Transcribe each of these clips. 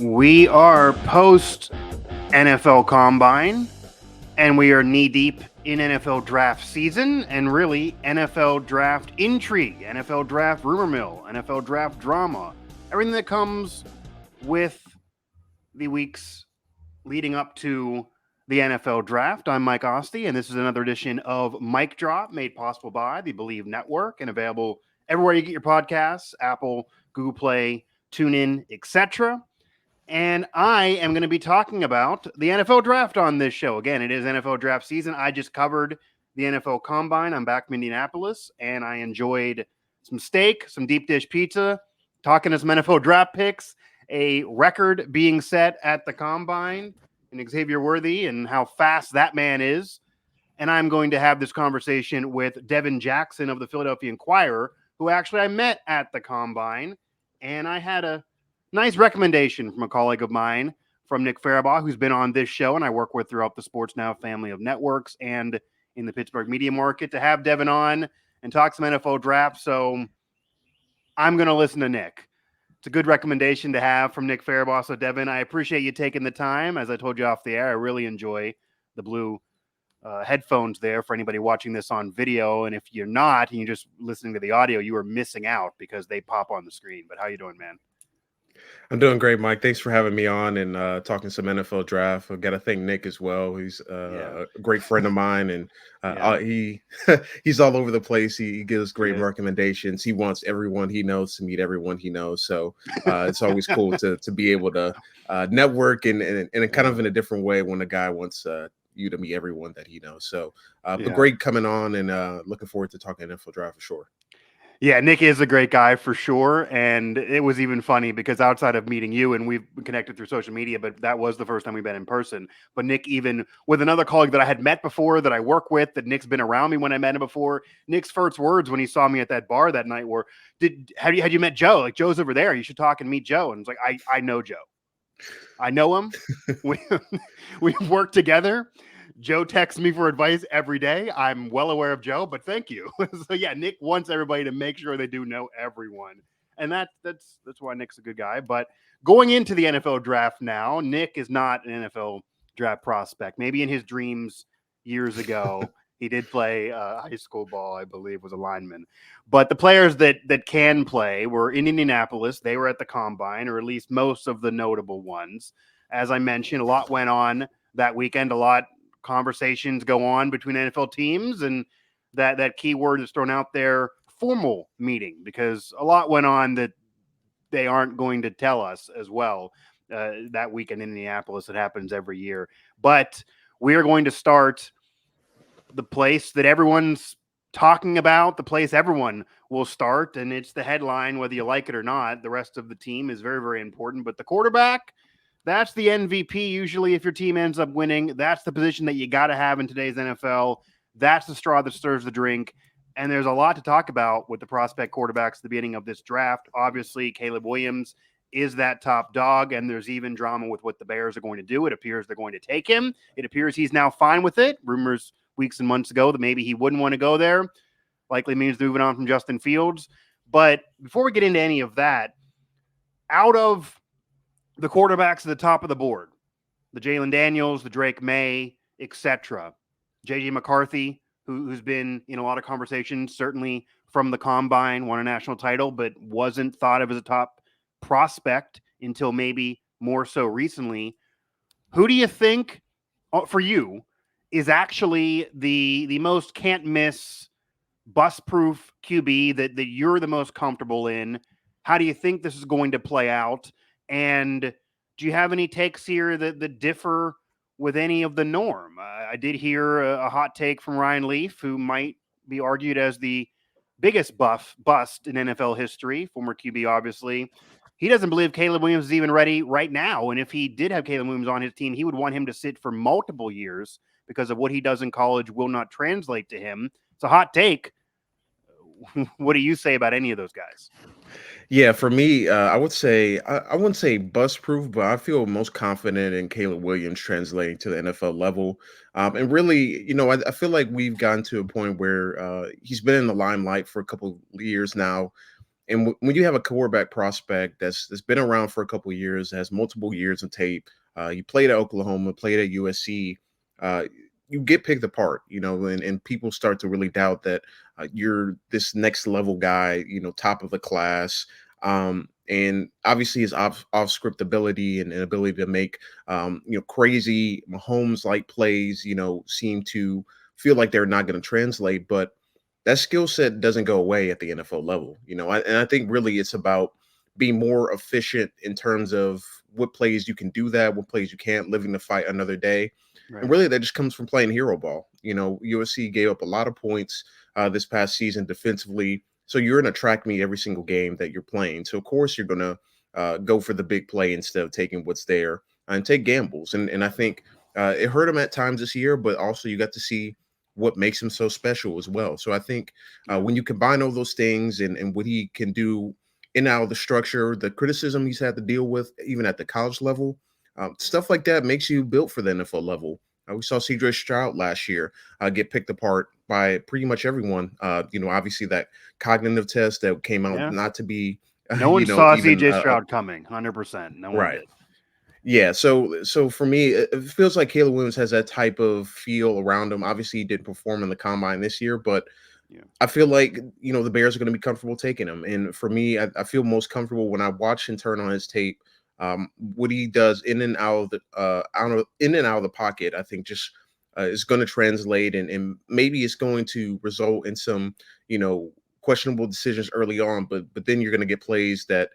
We are post NFL Combine, and we are knee deep in NFL draft season and really NFL draft intrigue, NFL draft rumor mill, NFL draft drama, everything that comes with the weeks leading up to the NFL draft. I'm Mike Asti, and this is another edition of Mic Drop, made possible by the Believe Network and available everywhere you get your podcasts: Apple, Google Play, TuneIn, etc. And I am going to be talking about the NFL draft on this show. Again, it is NFL draft season. I just covered the NFL Combine. I'm back from Indianapolis, and I enjoyed some steak, some deep dish pizza, talking to some NFL draft picks, a record being set at the Combine, and Xavier Worthy and how fast that man is. And I'm going to have this conversation with Devin Jackson of the Philadelphia Inquirer, who actually I met at the Combine, and I had a nice recommendation from a colleague of mine, from Nick Farabaugh, who's been on this show and I work with throughout the Sports Now family of networks and in the Pittsburgh media market, to have Devin on and talk some NFL draft. So I'm going to listen to Nick. It's a good recommendation to have from Nick Farabaugh. So Devin, I appreciate you taking the time. As I told you off the air, I really enjoy the blue headphones there for anybody watching this on video. And if you're not and you're just listening to the audio, you are missing out because they pop on the screen. But how you doing, man? I'm doing great, Mike. Thanks for having me on and talking some NFL draft. I've got to thank Nick as well. He's a great friend of mine, and he's all over the place. He gives great recommendations. He wants everyone he knows to meet everyone he knows. So it's always cool to be able to network and kind of in a different way when a guy wants you to meet everyone that he knows. So but great coming on, and looking forward to talking NFL draft for sure. Yeah, Nick is a great guy for sure. And it was even funny because outside of meeting you, and we've connected through social media, but that was the first time we met in person. But Nick, even with another colleague that I had met before, that I work with, that Nick's been around me when I met him before, Nick's first words when he saw me at that bar that night were, had you met Joe? Like, Joe's over there. You should talk and meet Joe. And it's like, I know Joe. I know him. We've worked together. Joe texts me for advice every day. I'm well aware of Joe, but thank you. So yeah, Nick wants everybody to make sure they do know everyone. And that's why Nick's a good guy. But going into the NFL draft now, Nick is not an NFL draft prospect. Maybe in his dreams years ago, he did play high school ball, I believe, was a lineman. But the players that can play were in Indianapolis. They were at the Combine, or at least most of the notable ones. As I mentioned, a lot went on that weekend. A lot conversations go on between NFL teams, and that key word is thrown out there, formal meeting, because a lot went on that they aren't going to tell us as well that weekend in Indianapolis. It happens every year. But we are going to start the place that everyone's talking about, the place everyone will start, and it's the headline, whether you like it or not. The rest of the team is very, very important, but the quarterback, that's the MVP usually if your team ends up winning. That's the position that you got to have in today's NFL. That's the straw that stirs the drink. And there's a lot to talk about with the prospect quarterbacks at the beginning of this draft. Obviously, Caleb Williams is that top dog, and there's even drama with what the Bears are going to do. It appears they're going to take him. It appears he's now fine with it. Rumors weeks and months ago that maybe he wouldn't want to go there. Likely means moving on from Justin Fields. But before we get into any of that, out of the quarterbacks at the top of the board, the Jalen Daniels, the Drake May, etc., J.J. McCarthy, who's been in a lot of conversations, certainly from the Combine, won a national title, but wasn't thought of as a top prospect until maybe more so recently. Who do you think, for you, is actually the most can't-miss, bust-proof QB that you're the most comfortable in? How do you think this is going to play out? And do you have any takes here that differ with any of the norm? I did hear a hot take from Ryan Leaf, who might be argued as the biggest bust in NFL history, former QB, obviously. He doesn't believe Caleb Williams is even ready right now. And if he did have Caleb Williams on his team, he would want him to sit for multiple years because of what he does in college will not translate to him. It's a hot take. What do you say about any of those guys? Yeah, for me, I would say I wouldn't say bust proof, but I feel most confident in Caleb Williams translating to the NFL level. And really, I feel like we've gotten to a point where he's been in the limelight for a couple of years now. And when you have a quarterback prospect that's been around for a couple of years, has multiple years of tape, you played at Oklahoma, played at USC, uh, you get picked apart, and people start to really doubt that you're this next level guy, top of the class. And obviously his off script ability and ability to make crazy Mahomes like plays, seem to feel like they're not going to translate, but that skill set doesn't go away at the NFL level, and I think really it's about being more efficient in terms of what plays you can do that, what plays you can't, living to fight another day. Right. And really that just comes from playing hero ball. USC gave up a lot of points this past season defensively. So you're in a track meet every single game that you're playing. So of course you're going to go for the big play instead of taking what's there and take gambles. And I think it hurt him at times this year, but also you got to see what makes him so special as well. So I think when you combine all those things and what he can do in and out of the structure, the criticism he's had to deal with, even at the college level, stuff like that makes you built for the NFL level. We saw CJ Stroud last year get picked apart by pretty much everyone. Obviously that cognitive test that came out not to be, no one saw even CJ Stroud coming. 100%. No one right. did. Yeah, so for me, it feels like Caleb Williams has that type of feel around him. Obviously, he didn't perform in the combine this year, but I feel like the Bears are going to be comfortable taking him. And for me, I feel most comfortable when I watch and turn on his tape. What he does in and out of the pocket, I think just is going to translate, and maybe it's going to result in some questionable decisions early on. But then you're going to get plays that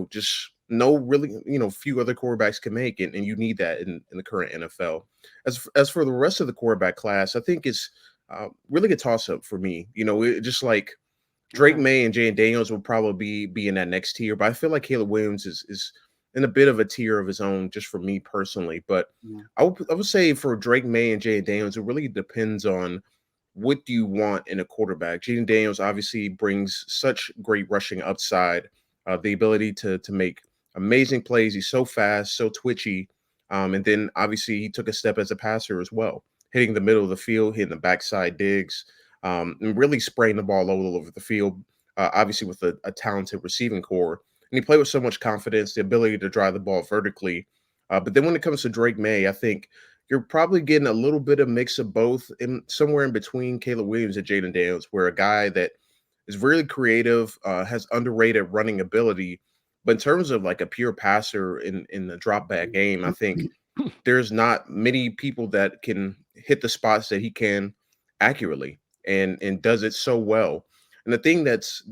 just no really few other quarterbacks can make, and you need that in the current NFL. As for the rest of the quarterback class, I think it's really a toss up for me. Just like Drake May and Jay Daniels will probably be in that next tier, but I feel like Caleb Williams is in a bit of a tier of his own, just for me personally. But I would say for Drake May and Jay Daniels, it really depends on what do you want in a quarterback. Jaden Daniels obviously brings such great rushing upside, the ability to make amazing plays. He's so fast, so twitchy. And then obviously he took a step as a passer as well, hitting the middle of the field, hitting the backside digs, and really spraying the ball all over the field, obviously with a talented receiving core. And he played with so much confidence, the ability to drive the ball vertically. But then when it comes to Drake May, I think you're probably getting a little bit of mix of both, in somewhere in between Caleb Williams and Jaden Daniels, where a guy that is really creative, has underrated running ability. But in terms of like a pure passer in the drop back game, I think there's not many people that can hit the spots that he can accurately and does it so well. And the thing that's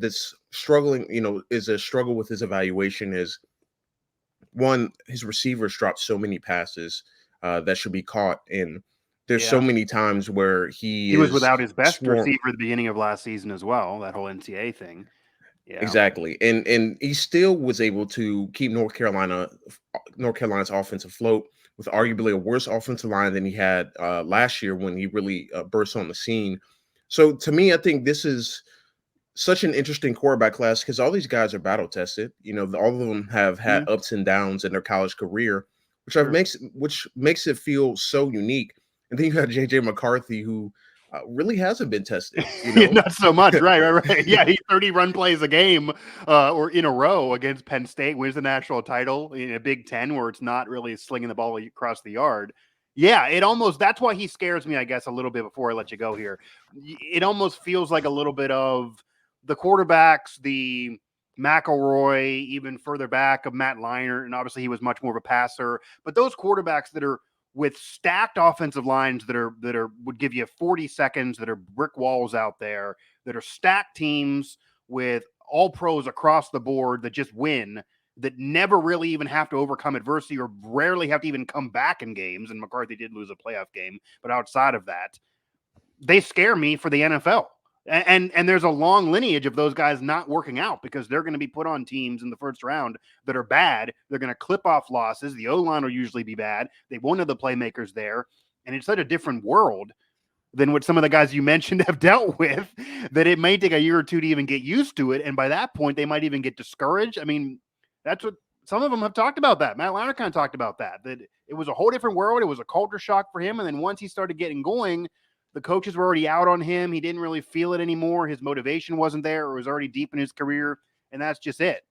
struggling, is a struggle with his evaluation is one, his receivers dropped so many passes that should be caught. And there's so many times where he was is without his best receiver at the beginning of last season as well, that whole NCAA thing. Yeah. Exactly. And he still was able to keep North Carolina's offense afloat with arguably a worse offensive line than he had last year when he really burst on the scene. So to me, I think this is such an interesting quarterback class because all these guys are battle tested. All of them have had ups and downs in their college career, which makes it feel so unique. And then you got JJ McCarthy, who really hasn't been tested. Not so much, right. Yeah, he 30 run plays a game or in a row against Penn State, wins the national title in a Big Ten where it's not really slinging the ball across the yard. Yeah, that's why he scares me, I guess, a little bit before I let you go here. It almost feels like a little bit of the quarterbacks, the McElroy, even further back of Matt Leinart, and obviously he was much more of a passer. But those quarterbacks that are with stacked offensive lines that would give you 40 seconds, that are brick walls out there, that are stacked teams with all pros across the board that just win, that never really even have to overcome adversity or rarely have to even come back in games. And McCarthy did lose a playoff game, but outside of that, they scare me for the NFL. And there's a long lineage of those guys not working out because they're going to be put on teams in the first round that are bad. They're going to clip off losses. The O-line will usually be bad. They won't have the playmakers there. And it's such a different world than what some of the guys you mentioned have dealt with that it may take a year or two to even get used to it. And by that point, they might even get discouraged. I mean, that's what some of them have talked about that. Matt Leinart kind of talked about that it was a whole different world. It was a culture shock for him. And then once he started getting going, the coaches were already out on him. He didn't really feel it anymore. His motivation wasn't there, or was already deep in his career. and that's just it.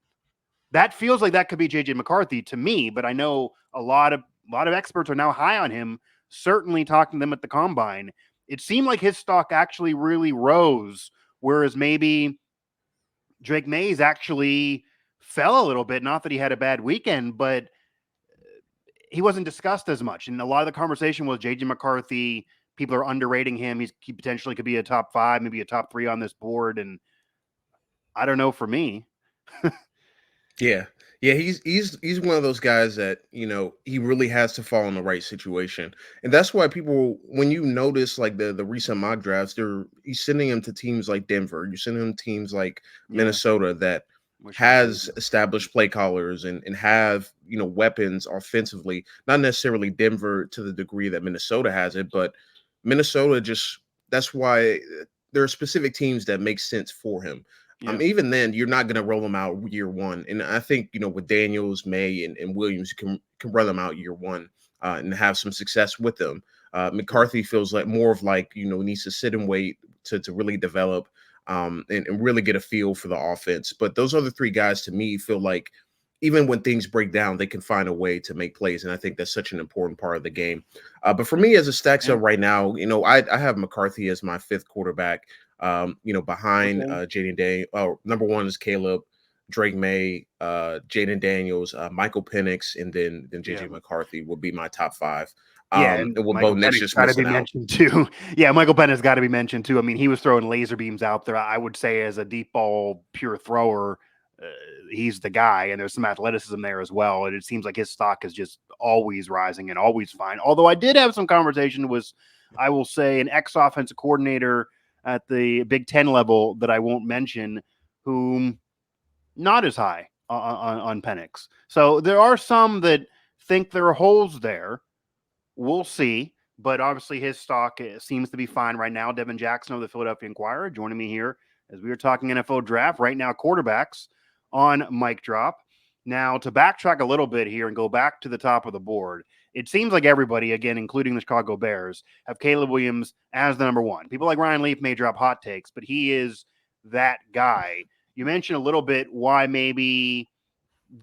That feels like that could be JJ McCarthy to me, but I know a lot of experts are now high on him, certainly talking to them at the combine. It seemed like his stock actually really rose, whereas maybe Drake Mays actually fell a little bit. Not that he had a bad weekend, but he wasn't discussed as much. And a lot of the conversation was JJ McCarthy. People are underrating him. He potentially could be a top 5, maybe a top 3 on this board. And I don't know for me. Yeah. Yeah, he's one of those guys that, he really has to fall in the right situation. And that's why people, when you notice like the recent mock drafts, he's sending him to teams like Denver. You're sending him to teams like Minnesota that has established play callers and have, weapons offensively. Not necessarily Denver to the degree that Minnesota has it, but Minnesota that's why there are specific teams that make sense for him. Even then, you're not going to roll them out year one. And I think, with Daniels, May, and Williams, you can run them out year one and have some success with them. McCarthy feels like more of like, needs to sit and wait to really develop and really get a feel for the offense. But those other 3 guys, to me, feel like even when things break down, they can find a way to make plays. And I think that's such an important part of the game. But for me, as it stacks up right now, I have McCarthy as my 5th quarterback. Behind Jaden Daniels. Number 1 is Caleb, Drake May, Jaden Daniels, Michael Penix, and then JJ McCarthy would be my top 5. And Michael Penix got to be mentioned too. Yeah, Michael Penix got to be mentioned too. I mean, he was throwing laser beams out there. I would say as a deep ball pure thrower, he's the guy, and there's some athleticism there as well. And it seems like his stock is just always rising and always fine. Although I did have some conversation with, I will say, an ex-offensive coordinator at the Big Ten level that I won't mention, whom not as high on Penix. So there are some that think there are holes there. We'll see. But obviously his stock seems to be fine right now. Devin Jackson of the Philadelphia Inquirer joining me here as we are talking NFL draft. Right now, quarterbacks on Mic Drop. Now, to backtrack a little bit here and go back to the top of the board, it seems like everybody, again, including the Chicago Bears, have Caleb Williams as the number 1. People like Ryan Leaf may drop hot takes, but he is that guy. You mentioned a little bit why maybe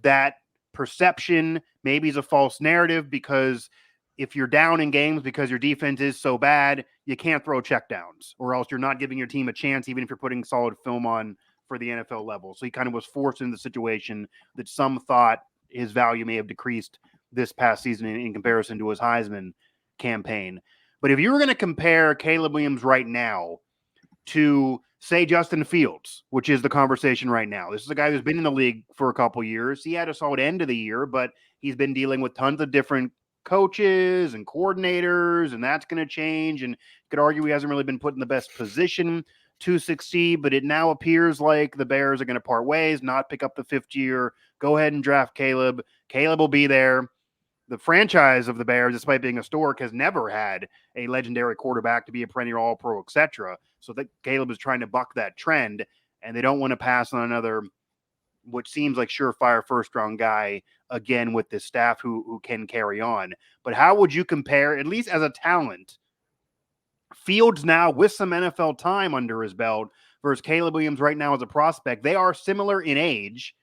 that perception maybe is a false narrative, because if you're down in games because your defense is so bad, you can't throw checkdowns, or else you're not giving your team a chance, even if you're putting solid film on for the NFL level. So he kind of was forced into the situation that some thought his value may have decreased this past season in comparison to his Heisman campaign. But if you were going to compare Caleb Williams right now to, say, Justin Fields, which is the conversation right now. This is a guy who's been in the league for a couple years. He had a solid end of the year, but he's been dealing with tons of different coaches and coordinators, and that's going to change. And you could argue he hasn't really been put in the best position to succeed, but it now appears like the Bears are going to part ways, not pick up the 5th year. Go ahead and draft Caleb. Caleb will be there. The franchise of the Bears, despite being historic, has never had a legendary quarterback to be a perennial All-Pro, etc. So that Caleb is trying to buck that trend, and they don't want to pass on another, what seems like surefire first-round guy again with this staff who can carry on. But how would you compare, at least as a talent, Fields now with some NFL time under his belt versus Caleb Williams right now as a prospect? They are similar in age.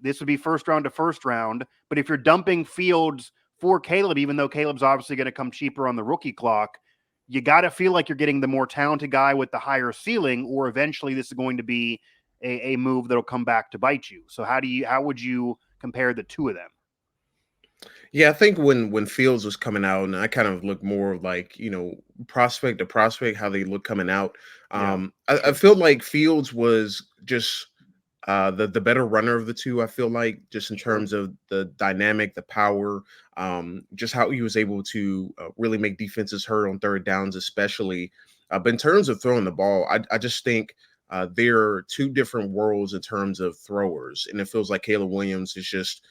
This would be first round to first round. But if you're dumping Fields for Caleb, even though Caleb's obviously going to come cheaper on the rookie clock, you got to feel like you're getting the more talented guy with the higher ceiling, or eventually this is going to be a move that'll come back to bite you. So how would you compare the two of them? Yeah, I think when Fields was coming out, and I kind of look more like, prospect to prospect, how they look coming out. I feel like Fields was just the better runner of the two. I feel like, just in terms of the dynamic, the power, just how he was able to really make defenses hurt on third downs, especially. But in terms of throwing the ball, I just think there are 2 different worlds in terms of throwers, and it feels like Caleb Williams is just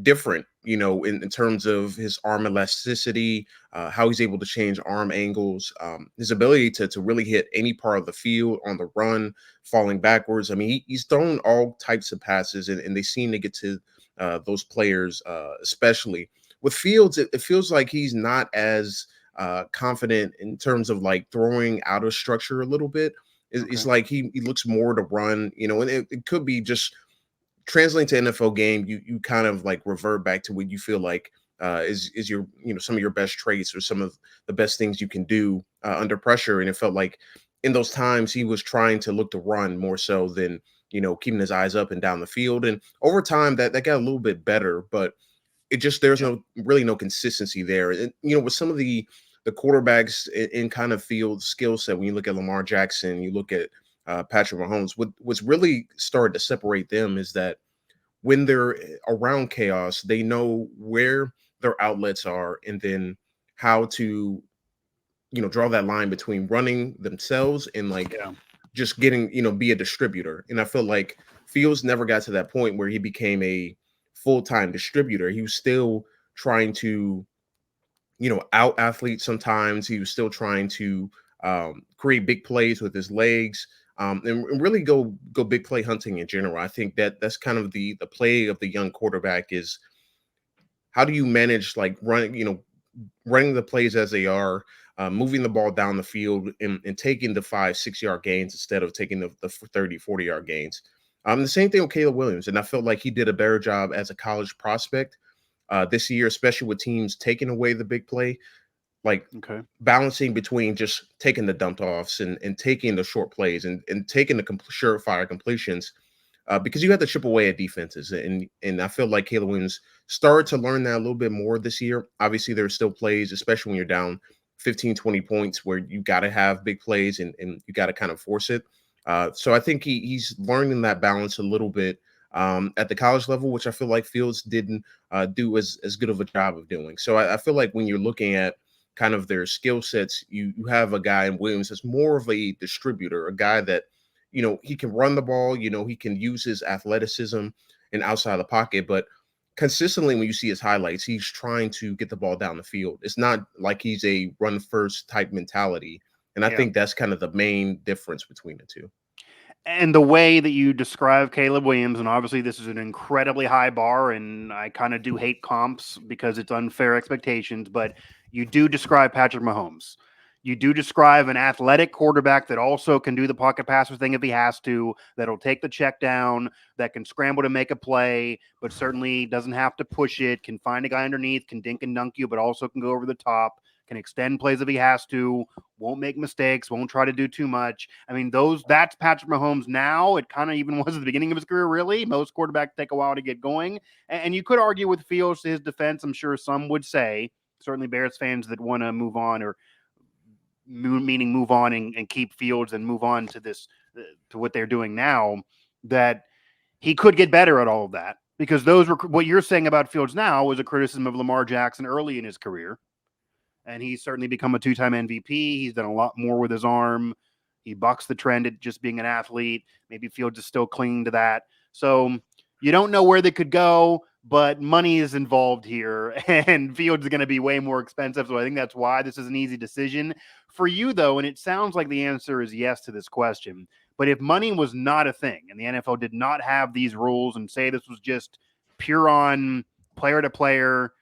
different, in terms of his arm elasticity, how he's able to change arm angles, his ability to really hit any part of the field on the run, falling backwards. I mean, he's thrown all types of passes, and they seem to get to those players, especially. With Fields, it feels like he's not as confident in terms of like throwing out of structure a little bit. It's like he looks more to run, and it could be just translating to NFL game. You kind of like revert back to what you feel like is your some of your best traits or some of the best things you can do under pressure. And it felt like in those times he was trying to look to run more so than keeping his eyes up and down the field. And over time that got a little bit better, but it just there's no consistency there. And with some of the quarterbacks in kind of field skill set, when you look at Lamar Jackson, you look at Patrick Mahomes, what's really started to separate them is that when they're around chaos, they know where their outlets are and then how to draw that line between running themselves and like just getting be a distributor. And I feel like Fields never got to that point where he became a full-time distributor. He was still trying to out athlete. Sometimes he was still trying to create big plays with his legs, and really go big play hunting in general. I think that's kind of the play of the young quarterback is how do you manage like running the plays as they are, moving the ball down the field and taking the 5-6 yard gains instead of taking the 30-40 yard gains. The same thing with Caleb Williams, and I felt like he did a better job as a college prospect this year, especially with teams taking away the big play, like balancing between just taking the dump offs and taking the short plays and taking the surefire completions, because you have to chip away at defenses. And I feel like Caleb Williams started to learn that a little bit more this year. Obviously, there's still plays, especially when you're down 15, 20 points, where you got to have big plays and you got to kind of force it. So I think he's learning that balance a little bit at the college level, which I feel like Fields didn't do as good of a job of doing. So I feel like when you're looking at kind of their skill sets, you have a guy in Williams that's more of a distributor, a guy that he can run the ball, he can use his athleticism and outside the pocket, but consistently when you see his highlights, he's trying to get the ball down the field. It's not like he's a run first type mentality. And I think that's kind of the main difference between the two. And the way that you describe Caleb Williams, and obviously this is an incredibly high bar, and I kind of do hate comps because it's unfair expectations, but you do describe Patrick Mahomes. You do describe an athletic quarterback that also can do the pocket passer thing if he has to, that'll take the check down, that can scramble to make a play, but certainly doesn't have to push it, can find a guy underneath, can dink and dunk you, but also can go over the top, can extend plays if he has to, won't make mistakes, won't try to do too much. I mean, that's Patrick Mahomes now. It kind of even was at the beginning of his career, really. Most quarterbacks take a while to get going. And you could argue with Fields to his defense, I'm sure some would say, certainly Bears fans that want to move on, or meaning move on and keep Fields and move on to this, to what they're doing now, that he could get better at all of that. Because those were what you're saying about Fields now was a criticism of Lamar Jackson early in his career. And he's certainly become a 2-time MVP. He's done a lot more with his arm. He bucks the trend at just being an athlete. Maybe Fields is still clinging to that. So you don't know where they could go, but money is involved here, and Fields is going to be way more expensive. So I think that's why this is an easy decision for you, though. And it sounds like the answer is yes to this question. But if money was not a thing and the NFL did not have these rules and say this was just pure on player to player,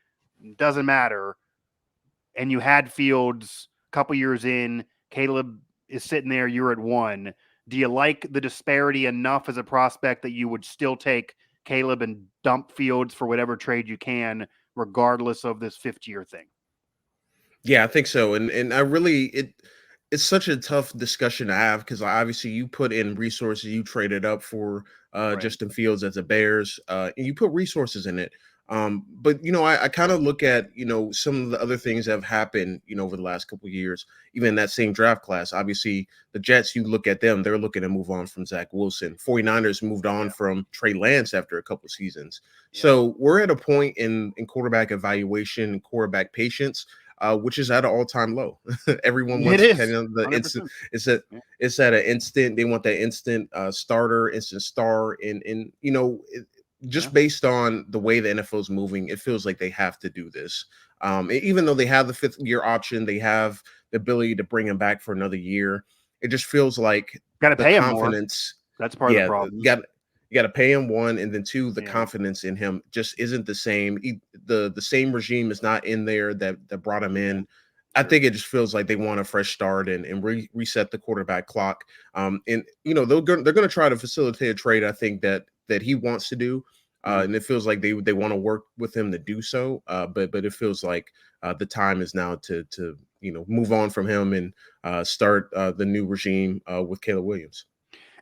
doesn't matter, and you had Fields a couple years in, Caleb is sitting there, you're at 1. Do you like the disparity enough as a prospect that you would still take Caleb and dump Fields for whatever trade you can, regardless of this 5th-year thing? Yeah, I think so. And I really it's such a tough discussion to have because obviously you put in resources, you traded up for Justin Fields as a Bears, and you put resources in it. But I kind of look at some of the other things that have happened over the last couple of years, even in that same draft class. Obviously, the Jets, you look at them, they're looking to move on from Zach Wilson. 49ers moved on from Trey Lance after a couple seasons. So we're at a point in quarterback evaluation and quarterback patience, which is at an all-time low. Everyone wants kind of the 100%. Instant. It's at an instant. They want that instant starter, instant star, and just based on the way the NFL is moving, it feels like they have to do this. Even though they have the 5th-year option, they have the ability to bring him back for another year. It just feels like got to pay him more. Confidence. That's part of the problem. You got to pay him, 1, and then 2, the confidence in him just isn't the same. The same regime is not in there that brought him in. I think it just feels like they want a fresh start and reset the quarterback clock. And they're going to try to facilitate a trade. I think that he wants to do, and it feels like they want to work with him to do so. But it feels like the time is now to move on from him and start the new regime with Caleb Williams.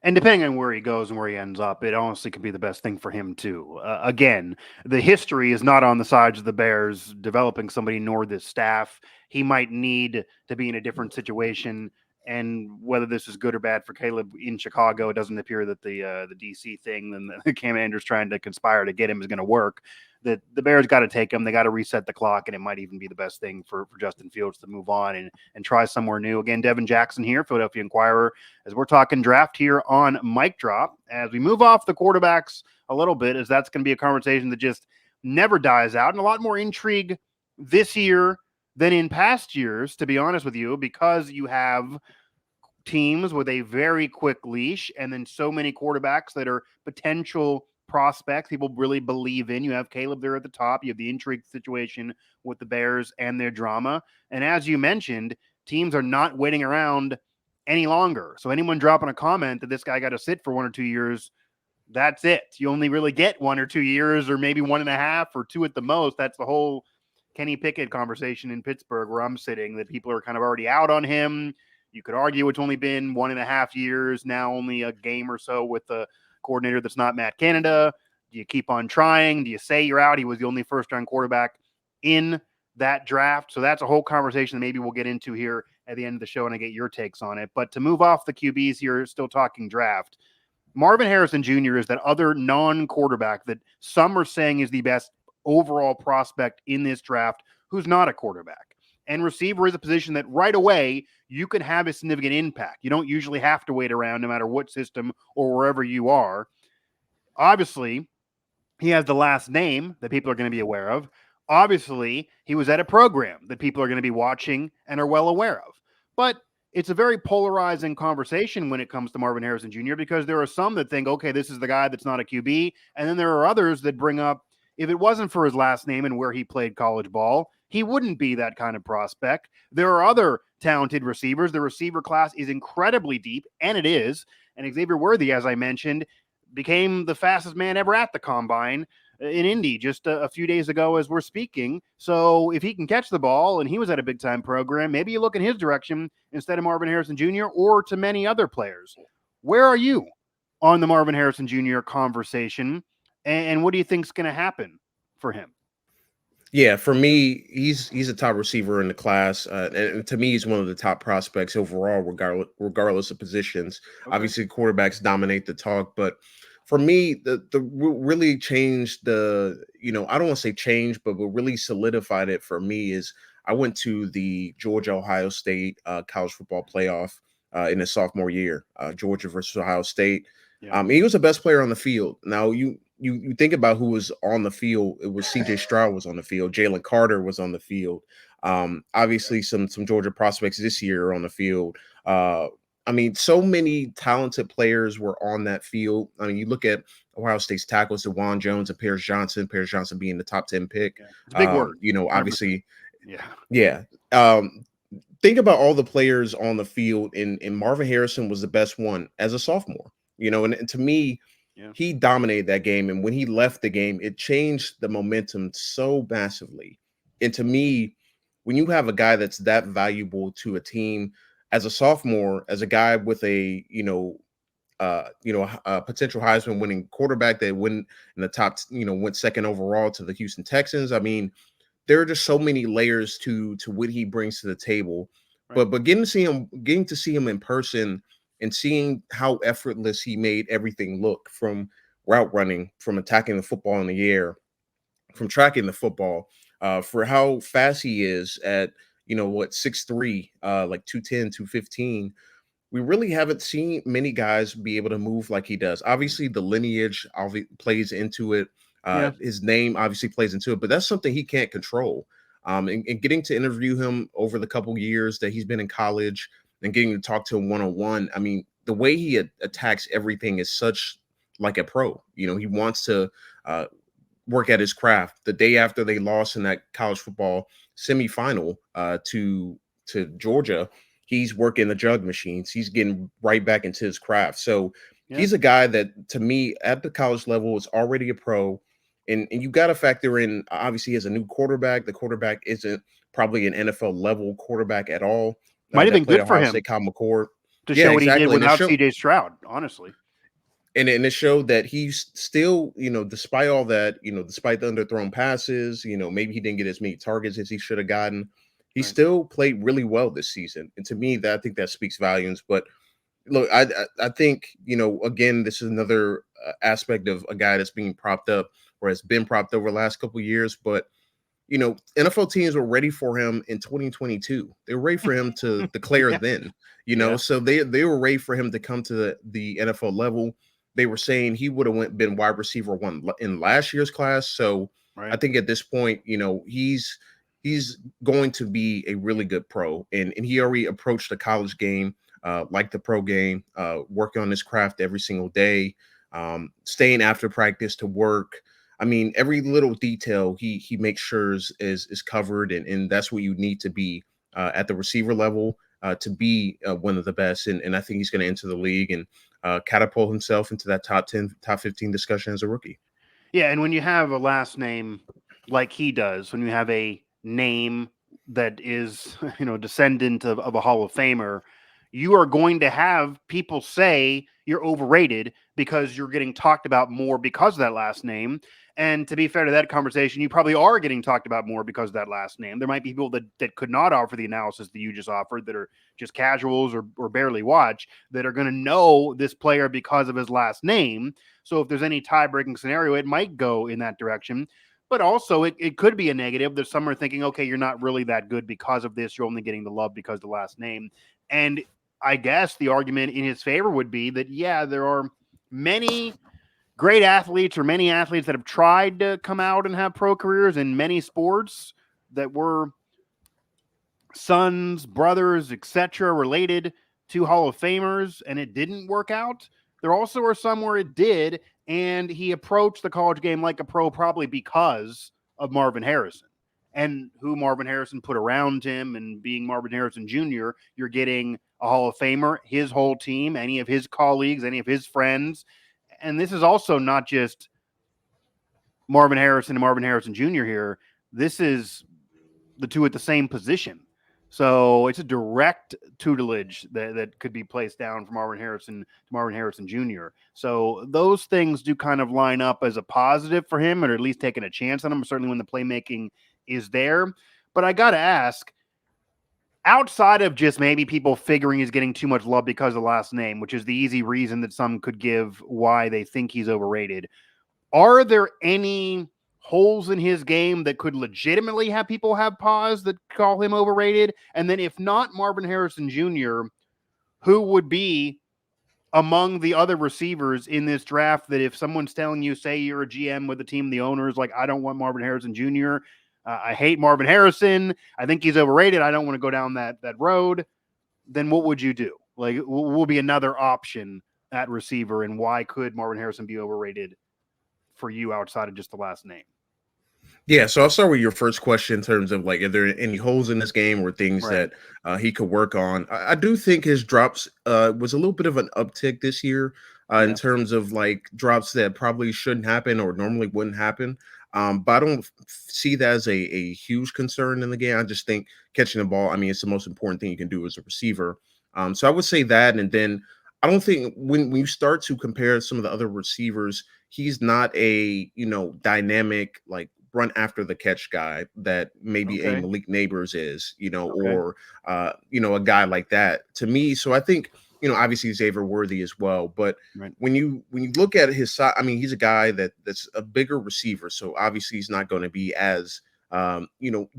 And depending on where he goes and where he ends up, it honestly could be the best thing for him too. Again, the history is not on the sides of the Bears developing somebody nor this staff. He might need to be in a different situation, and whether this is good or bad for Caleb in Chicago, it doesn't appear that the DC thing and the Cam Andrews trying to conspire to get him is going to work. That the Bears got to take him. They got to reset the clock, and it might even be the best thing for Justin Fields to move on and try somewhere new. Again, Devin Jackson here, Philadelphia Inquirer, as we're talking draft here on Mic Drop. As we move off the quarterbacks a little bit, as that's going to be a conversation that just never dies out, and a lot more intrigue this year than in past years, to be honest with you, because you have teams with a very quick leash and then so many quarterbacks that are potential prospects people really believe in. You have Caleb there at the top. You have the intrigue situation with the Bears and their drama. And as you mentioned, teams are not waiting around any longer. So anyone dropping a comment that this guy got to sit for 1 or 2 years, that's it. You only really get 1 or 2 years, or maybe 1.5 or 2 at the most. That's the whole Kenny Pickett conversation in Pittsburgh where I'm sitting, that people are kind of already out on him. You could argue it's only been 1.5 years, now only a game or so with the coordinator that's not Matt Canada. Do you keep on trying? Do you say you're out? He was the only first-round quarterback in that draft. So that's a whole conversation that maybe we'll get into here at the end of the show, and I get your takes on it. But to move off the QBs here, still talking draft, Marvin Harrison Jr. is that other non-quarterback that some are saying is the best overall prospect in this draft who's not a quarterback. And receiver is a position that right away you can have a significant impact. You don't usually have to wait around no matter what system or wherever you are. Obviously, he has the last name that people are going to be aware of. Obviously, he was at a program that people are going to be watching and are well aware of. But it's a very polarizing conversation when it comes to Marvin Harrison Jr. because there are some that think, okay, this is the guy that's not a QB. And then there are others that bring up, if it wasn't for his last name and where he played college ball, he wouldn't be that kind of prospect. There are other talented receivers. The receiver class is incredibly deep, and it is. And Xavier Worthy, as I mentioned, became the fastest man ever at the combine in Indy just a few days ago as we're speaking. So if he can catch the ball and he was at a big-time program, maybe you look in his direction instead of Marvin Harrison Jr. or to many other players. Where are you on the Marvin Harrison Jr. conversation, and what do you think is going to happen for him? Yeah, for me, he's a top receiver in the class, and to me, he's one of the top prospects overall, regardless of positions. Okay. Obviously, quarterbacks dominate the talk, but for me, the really changed the I don't want to say change, but what really solidified it for me is I went to the Georgia-Ohio State college football playoff in his sophomore year, Georgia versus Ohio State. Yeah. He was the best player on the field. Now you think about who was on the field. It was CJ Stroud was on the field. Jalen Carter was on the field. Obviously, some Georgia prospects this year are on the field. I mean, so many talented players were on that field. I mean, you look at Ohio State's tackles, DeJuan Jones and Paris Johnson being the top 10 pick. Yeah. It's a big word. Obviously, yeah. Think about all the players on the field, and Marvin Harrison was the best one as a sophomore. And to me, he dominated that game. And when he left the game, it changed the momentum so massively. And to me, when you have a guy that's that valuable to a team as a sophomore, as a guy with a potential Heisman winning quarterback that went in the top, went second overall to the Houston Texans. I mean, there are just so many layers to what he brings to the table. Right. But getting to see him in person and seeing how effortless he made everything look, from route running, from attacking the football in the air, from tracking the football, for how fast he is at 6'3", like 210, 215. We really haven't seen many guys be able to move like he does. Obviously, the lineage plays into it. His name obviously plays into it, but that's something he can't control. And getting to interview him over the couple years that he's been in college and getting to talk to him one-on-one, I mean, the way he attacks everything is such like a pro. He wants to work at his craft. The day after they lost in that college football semifinal to to Georgia, he's working the jug machines. He's getting right back into his craft. So he's a guy that, to me, at the college level, is already a pro. And you got to factor in, obviously, he has a new quarterback. The quarterback isn't probably an NFL level quarterback at all. Might have That been played good for Ohio him State, Kyle McCord. to Yeah, show what he did exactly. And without CJ Stroud, honestly. and it showed that he's still, despite all that, despite the underthrown passes, maybe he didn't get as many targets as he should have gotten. He still played really well this season. And to me, I think that speaks volumes. But look, I think, again, this is another aspect of a guy that's being propped up or has been propped over the last couple of years. But NFL teams were ready for him in 2022. They were ready for him to declare then, so they were ready for him to come to the NFL level. They were saying he would have been wide receiver one in last year's class. So I think at this point, he's going to be a really good pro, and he already approached the college game like the pro game, working on his craft every single day, staying after practice to work. I mean, every little detail he makes sure is covered, and that's what you need to be at the receiver level to be one of the best. And I think he's going to enter the league and catapult himself into that top 10, top 15 discussion as a rookie. Yeah, and when you have a last name like he does, when you have a name that is, descendant of a Hall of Famer, you are going to have people say you're overrated because you're getting talked about more because of that last name. And to be fair to that conversation, you probably are getting talked about more because of that last name. There might be people that could not offer the analysis that you just offered, that are just casuals or barely watch, that are going to know this player because of his last name. So if there's any tie-breaking scenario, it might go in that direction. But also, it could be a negative that some are thinking, okay, you're not really that good because of this. You're only getting the love because of the last name. And I guess the argument in his favor would be that, yeah, there are many great athletes or many athletes that have tried to come out and have pro careers in many sports that were sons, brothers, etc., related to Hall of Famers, and it didn't work out. There also are some where it did, and he approached the college game like a pro probably because of Marvin Harrison and who Marvin Harrison put around him. And being Marvin Harrison Jr., you're getting a Hall of Famer, his whole team, any of his colleagues, any of his friends. And this is also not just Marvin Harrison and Marvin Harrison Jr. here. This is the two at the same position. So it's a direct tutelage that could be placed down from Marvin Harrison to Marvin Harrison Jr. So those things do kind of line up as a positive for him, or at least taking a chance on him, certainly when the playmaking is there. But I got to ask, outside of just maybe people figuring he's getting too much love because of the last name, which is the easy reason that some could give why they think he's overrated, are there any holes in his game that could legitimately have people have pause that call him overrated? And then if not Marvin Harrison Jr., who would be among the other receivers in this draft that if someone's telling you, say you're a GM with the team, the owners, like, I don't want Marvin Harrison Jr., I hate Marvin Harrison, I think he's overrated, I don't want to go down that road, then what would you do? Like, will be another option at receiver, and why could Marvin Harrison be overrated for you outside of just the last name? Yeah, so I'll start with your first question in terms of, like, are there any holes in this game or things that he could work on? I do think his drops was a little bit of an uptick this year in terms of, like, drops that probably shouldn't happen or normally wouldn't happen. But I don't see that as a huge concern in the game. I just think catching the ball, I mean, it's the most important thing you can do as a receiver. So I would say that. And then I don't think when you start to compare some of the other receivers, he's not a, dynamic, like, run after the catch guy that maybe a Malik Neighbors is, or a guy like that to me. So I think, obviously Xavier Worthy as well. But when you look at his side, I mean, he's a guy that's a bigger receiver. So obviously he's not going to be as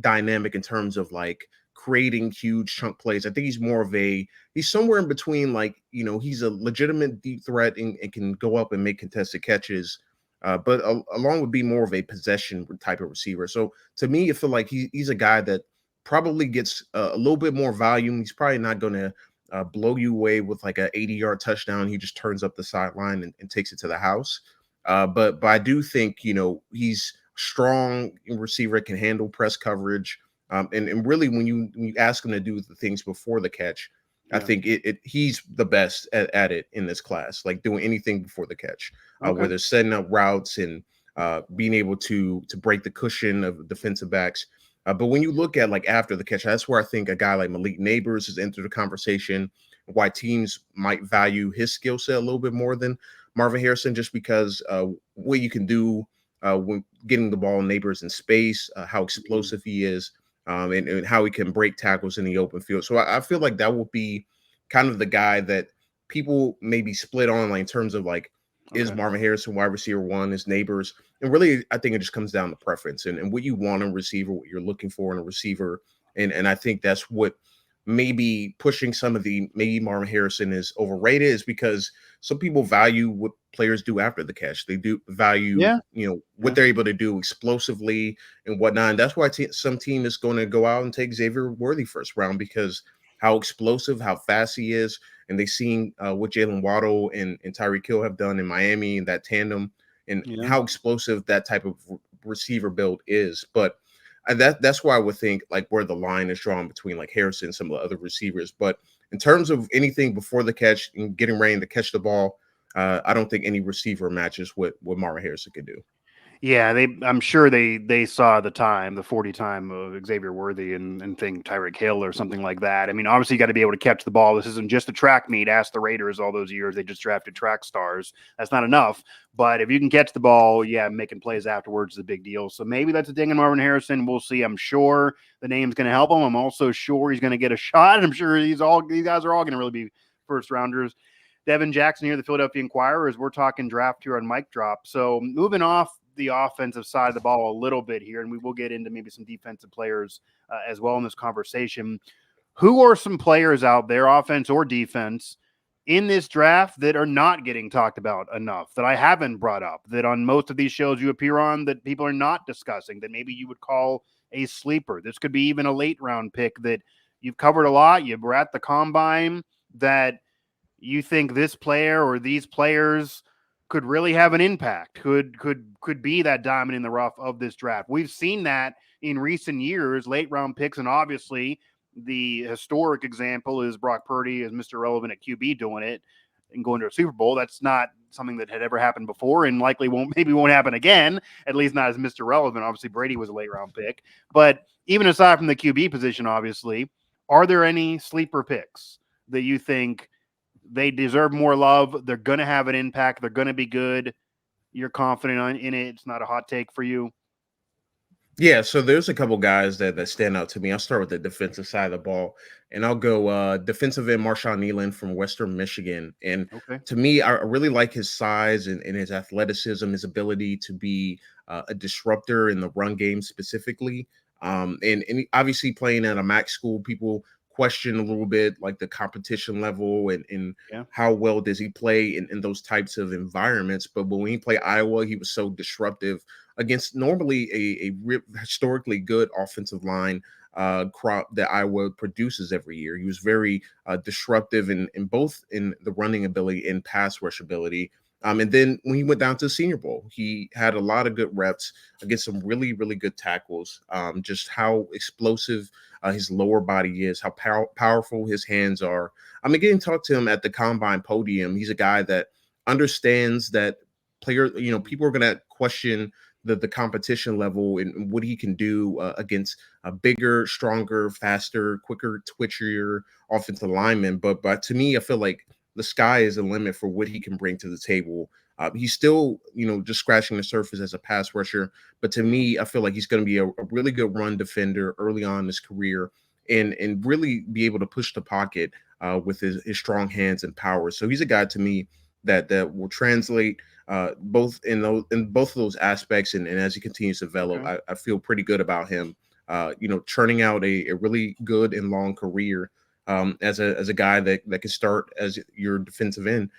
dynamic in terms of, like, creating huge chunk plays. I think he's more of he's somewhere in between, like, he's a legitimate deep threat and can go up and make contested catches. But along would be more of a possession type of receiver. So to me, I feel like he's a guy that probably gets a little bit more volume. He's probably not going to blow you away with like a 80-yard touchdown. He just turns up the sideline and takes it to the house. But I do think, he's strong receiver, can handle press coverage. And really, when you ask him to do the things before the catch, I Yeah. think he's the best at it in this class, like doing anything before the catch, Okay. whether setting up routes and being able to break the cushion of defensive backs. But when you look at like after the catch, that's where I think a guy like Malik Neighbors has entered the conversation. Why teams might value his skill set a little bit more than Marvin Harrison, just because what you can do when getting the ball Neighbors in space, how Mhm. explosive he is, and how he can break tackles in the open field. So I feel like that will be kind of the guy that people maybe split on, like in terms of like, is Okay. Marvin Harrison wide receiver one, is Neighbors? And really, I think it just comes down to preference and what you want in a receiver, what you're looking for in a receiver. And I think that's what maybe pushing some of the maybe Marvin Harrison is overrated is because some people value what players do after the catch. They do value, Yeah. what Yeah. they're able to do explosively and whatnot. And that's why some team is going to go out and take Xavier Worthy first round because how explosive, how fast he is. And they've seen what Jalen Waddle and Tyreek Hill have done in Miami and that tandem and Yeah. how explosive that type of receiver build is. But that's why I would think like where the line is drawn between like Harrison and some of the other receivers. But in terms of anything before the catch and getting ready to catch the ball, I don't think any receiver matches what Marvin Harrison can do. Yeah, I'm sure they saw the time, the 40 time of Xavier Worthy and think Tyreek Hill or something like that. I mean, obviously you got to be able to catch the ball. This isn't just a track meet. Ask the Raiders all those years. They just drafted track stars. That's not enough. But if you can catch the ball, yeah, making plays afterwards is a big deal. So maybe that's a ding in Marvin Harrison. We'll see. I'm sure the name's going to help him. I'm also sure he's going to get a shot. I'm sure these guys are all going to really be first rounders. Devin Jackson here, the Philadelphia Inquirer, as we're talking draft here on Mic Drop. So moving off the offensive side of the ball a little bit here, and we will get into maybe some defensive players as well in this conversation. Who are some players out there, offense or defense, in this draft that are not getting talked about enough, that I haven't brought up, that on most of these shows you appear on that people are not discussing, that maybe you would call a sleeper? This could be even a late round pick that you've covered a lot. You were at the combine that you think this player or these players could really have an impact, could be that diamond in the rough of this draft. We've seen that in recent years, late round picks, and obviously the historic example is Brock Purdy as Mr. Relevant at QB doing it and going to a Super Bowl. That's not something that had ever happened before and likely won't happen again, at least not as Mr. Relevant. Obviously, Brady was a late round pick. But even aside from the QB position, obviously, are there any sleeper picks that you think they deserve more love? They're going to have an impact. They're going to be good. You're confident in it. It's not a hot take for you. Yeah, so there's a couple guys that stand out to me. I'll start with the defensive side of the ball, and I'll go defensive end Marshawn Nealon from Western Michigan. And Okay. to me, I really like his size and his athleticism, his ability to be a disruptor in the run game specifically. And obviously playing at a MAC school, people question a little bit like the competition level and Yeah. how well does he play in those types of environments. But when he played Iowa, he was so disruptive against normally a historically good offensive line crop that Iowa produces every year. He was very disruptive in both in the running ability and pass rush ability. And then when he went down to the Senior Bowl, he had a lot of good reps against some really, really good tackles. Just how explosive his lower body is, how powerful his hands are. I mean, getting to talk to him at the combine podium, he's a guy that understands that people are going to question the competition level and what he can do against a bigger, stronger, faster, quicker, twitchier offensive lineman. But to me, I feel like the sky is the limit for what he can bring to the table. He's still, just scratching the surface as a pass rusher. But to me, I feel like he's going to be a really good run defender early on in his career and really be able to push the pocket with his strong hands and power. So he's a guy to me that will translate both in both of those aspects. And as he continues to develop, Okay. I feel pretty good about him. Churning out a really good and long career as a guy that can start as your defensive end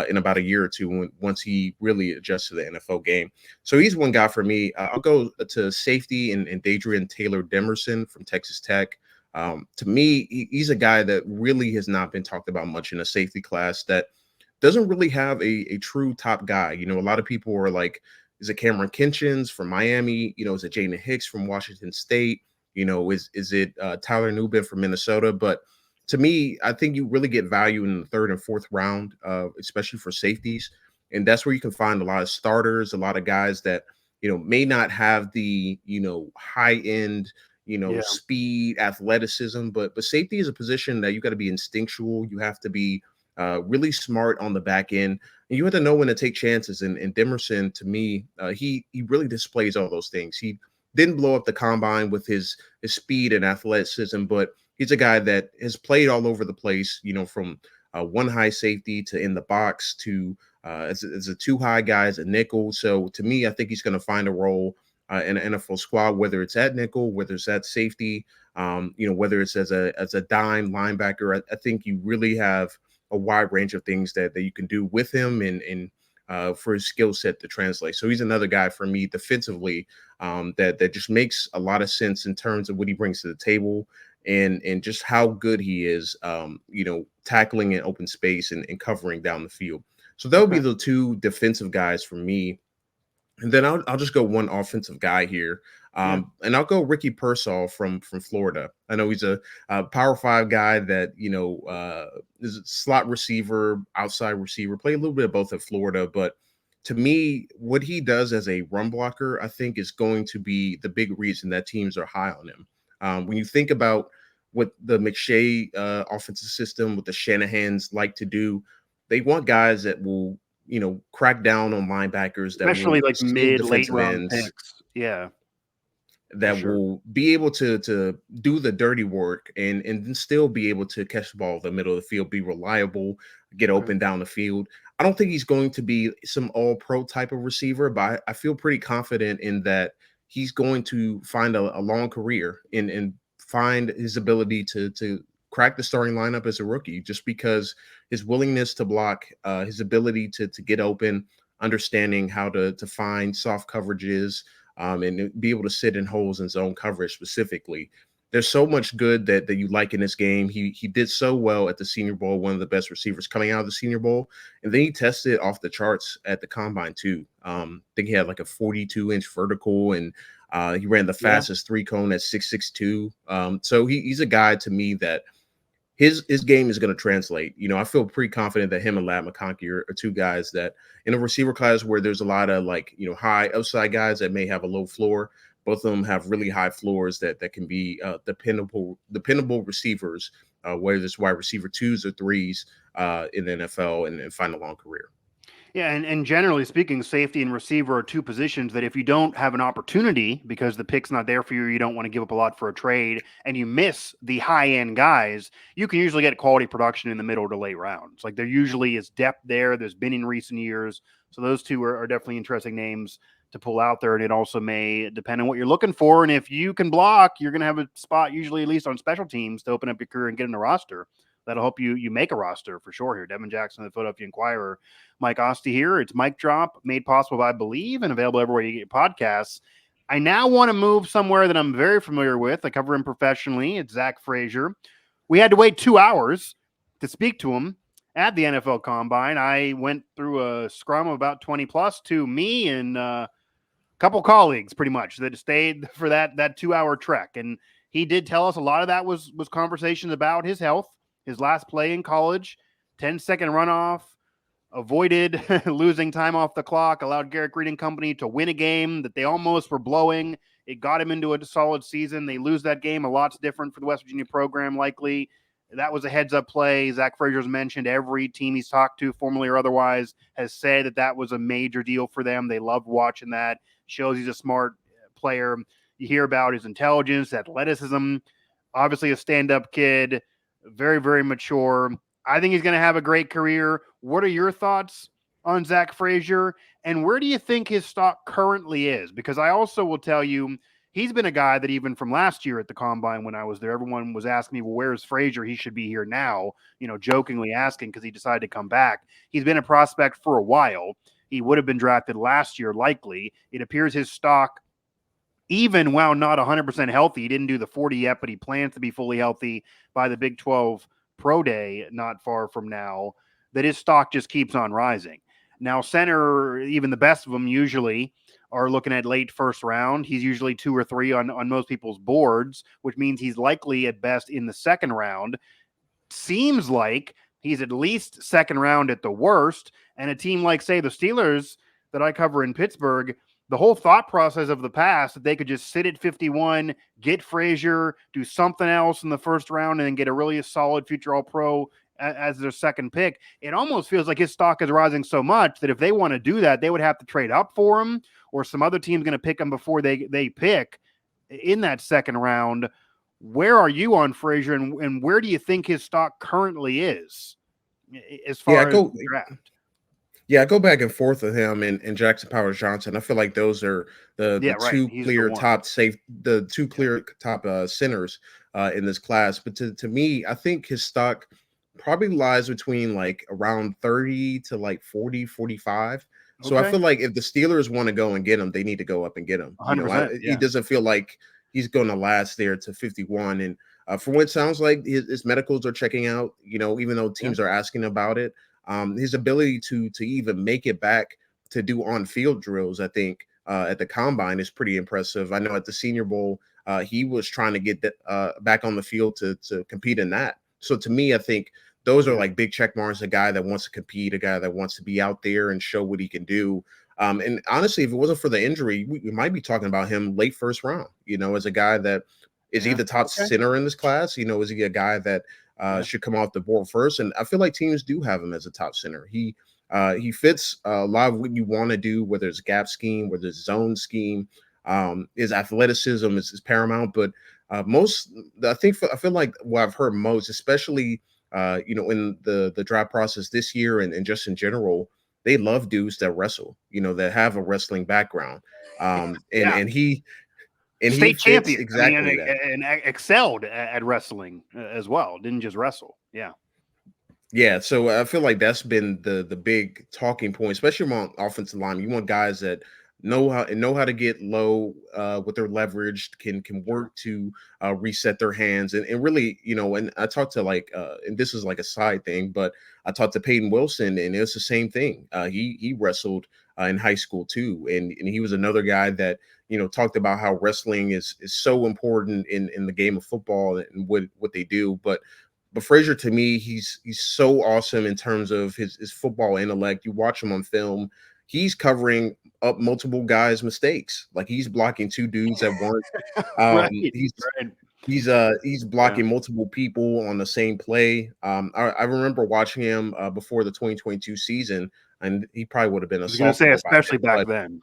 in about a year or two once he really adjusts to the NFL game. So he's one guy for me. I'll go to safety and Dadrian Taylor Demerson from Texas Tech. To me, he's a guy that really has not been talked about much in a safety class that doesn't really have a true top guy. A lot of people are like, is it Cameron Kinchins from Miami? Is it Jaden Hicks from Washington State? Is it Tyler Nubin from Minnesota? But to me, I think you really get value in the third and fourth round, especially for safeties. And that's where you can find a lot of starters, a lot of guys that, may not have the, high end, Yeah. speed, athleticism, but safety is a position that you got to be instinctual. You have to be really smart on the back end, and you have to know when to take chances. And Demerson, to me, he really displays all those things. He didn't blow up the combine with his speed and athleticism, but he's a guy that has played all over the place. From one high safety to in the box to as a two high guy, as a nickel. So to me, I think he's going to find a role in an NFL squad, whether it's at nickel, whether it's at safety, whether it's as a dime linebacker. I think you really have a wide range of things that you can do with him and for his skill set to translate. So he's another guy for me defensively that just makes a lot of sense in terms of what he brings to the table and just how good he is, tackling in open space and covering down the field. So that would be the two defensive guys for me. And then I'll just go one offensive guy here. And I'll go Ricky Pearsall from Florida. I know he's a Power 5 guy that, is a slot receiver, outside receiver, play a little bit of both at Florida. But to me, what he does as a run blocker, I think is going to be the big reason that teams are high on him. When you think about what the McShay offensive system, what the Shanahans like to do, they want guys that will crack down on linebackers, that Especially will like steal late defensive round ends, picks. Yeah. that will be able to do the dirty work and then still be able to catch the ball in the middle of the field, be reliable, get open down the field. I don't think he's going to be some all pro type of receiver, but I feel pretty confident in that he's going to find a long career and find his ability to crack the starting lineup as a rookie, just because his willingness to block, his ability to get open, understanding how to find soft coverages, and be able to sit in holes in zone coverage specifically. There's so much good that you like in this game. He did so well at the Senior Bowl, one of the best receivers coming out of the Senior Bowl, and then he tested off the charts at the combine too. I think he had like a 42-inch vertical, and he ran the fastest 3-cone at 6.62. So he's a guy to me that his game is going to translate. I feel pretty confident that him and Lad McConkey are two guys that in a receiver class where there's a lot of high upside guys that may have a low floor. Both of them have really high floors that can be dependable receivers, whether it's wide receiver 2s or 3s in the NFL and find a long career. Yeah, and generally speaking, safety and receiver are two positions that if you don't have an opportunity because the pick's not there for you, you don't want to give up a lot for a trade, and you miss the high-end guys, you can usually get quality production in the middle to late rounds. Like there usually is depth there. There's been in recent years. So those two are definitely interesting names to pull out there, and it also may depend on what you're looking for. And if you can block, you're going to have a spot usually at least on special teams to open up your career and get in the roster. That'll help you make a roster for sure here. Devin Jackson, the Philadelphia Inquirer. Mike Asti here. It's Mic Drop, made possible by Believe and available everywhere you get podcasts. I now want to move somewhere that I'm very familiar with. I cover him professionally. It's Zach Frazier. We had to wait 2 hours to speak to him at the NFL Combine. I went through a scrum of about 20 plus to me and a couple colleagues pretty much that stayed for that 2-hour trek. And he did tell us a lot of that was conversations about his health, his last play in college, 10-second runoff, avoided losing time off the clock, allowed Garrett Green and company to win a game that they almost were blowing. It got him into a solid season. They lose that game. A lot's different for the West Virginia program, likely. That was a heads-up play. Zach Frazier's mentioned every team he's talked to, formally or otherwise, has said that was a major deal for them. They loved watching that. Shows he's a smart player. You hear about his intelligence, athleticism, obviously a stand-up kid, very, very mature. I think he's going to have a great career. What are your thoughts on Zach Frazier? And where do you think his stock currently is? Because I also will tell you, he's been a guy that even from last year at the Combine when I was there, everyone was asking me, well, where's Frazier? He should be here now, jokingly asking because he decided to come back. He's been a prospect for a while. He would have been drafted last year, likely. It appears his stock, even while not 100% healthy, he didn't do the 40 yet, but he plans to be fully healthy by the Big 12 Pro Day not far from now, that his stock just keeps on rising. Now, center, even the best of them usually are looking at late first round. He's usually 2 or 3 on most people's boards, which means he's likely at best in the second round. Seems like he's at least second round at the worst. And a team like, say, the Steelers that I cover in Pittsburgh, the whole thought process of the past that they could just sit at 51, get Frazier, do something else in the first round, and then get a really solid future All-Pro as their second pick. It almost feels like his stock is rising so much that if they want to do that, they would have to trade up for him, or some other team's going to pick him before they pick in that second round. Where are you on Frazier, and where do you think his stock currently is as far as the draft? Yeah, I go back and forth with him and Jackson Powers Johnson. I feel like those are the two clear top centers in this class. But to me, I think his stock probably lies between like around 30 to like 40, 45. So I feel like if the Steelers want to go and get him, they need to go up and get him. He doesn't feel like he's going to last there to 51. And from what it sounds like, his medicals are checking out, even though teams are asking about it. His ability to even make it back to do on-field drills, I think, at the combine is pretty impressive. I know at the Senior Bowl, he was trying to get back on the field to compete in that. So to me, I think those are like big check marks, a guy that wants to compete, a guy that wants to be out there and show what he can do. And honestly, if it wasn't for the injury, we might be talking about him late first round, as a guy that is he the top center in this class? Is he a guy that should come off the board first? And I feel like teams do have him as a top center. He fits a lot of what you want to do, whether it's gap scheme, whether it's zone scheme. His athleticism is paramount, but I feel like what I've heard most, especially in the draft process this year and just in general, they love dudes that wrestle, that have a wrestling background. And he state champion, exactly and excelled at wrestling as well. Didn't just wrestle. Yeah. So I feel like that's been the big talking point, especially among offensive line. You want guys that know how to get low with their leverage, can work to reset their hands, and really, and I talked to and this is like a side thing, but I talked to Peyton Wilson, and it's the same thing. He wrestled in high school too, and he was another guy that talked about how wrestling is so important in the game of football and what they do. But Frazier, to me, he's so awesome in terms of his football intellect. You watch him on film, he's covering up multiple guys' mistakes. Like he's blocking two dudes at once. He's blocking multiple people on the same play. I remember watching him before the 2022 season, and he probably would have been a sophomore. I was going to say, especially back then.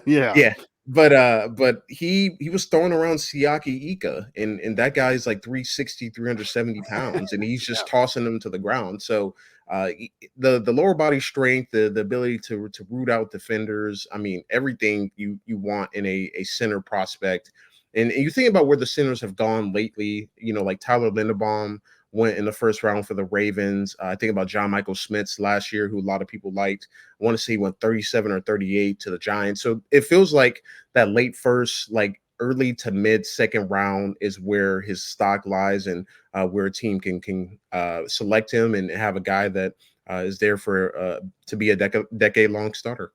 Yeah. But he was throwing around Siaki Ika, and that guy is like 360, 370 pounds, and he's just tossing them to the ground. So the lower body strength, the ability to root out defenders, I mean, everything you want in a center prospect. And you think about where the centers have gone lately, like Tyler Linderbaum went in the first round for the Ravens. I think about John Michael Schmitz last year, who a lot of people liked. I want to say he went 37 or 38 to the Giants. So it feels like that late first, like early to mid second round is where his stock lies, and where a team can select him and have a guy that is there for to be a decade long starter.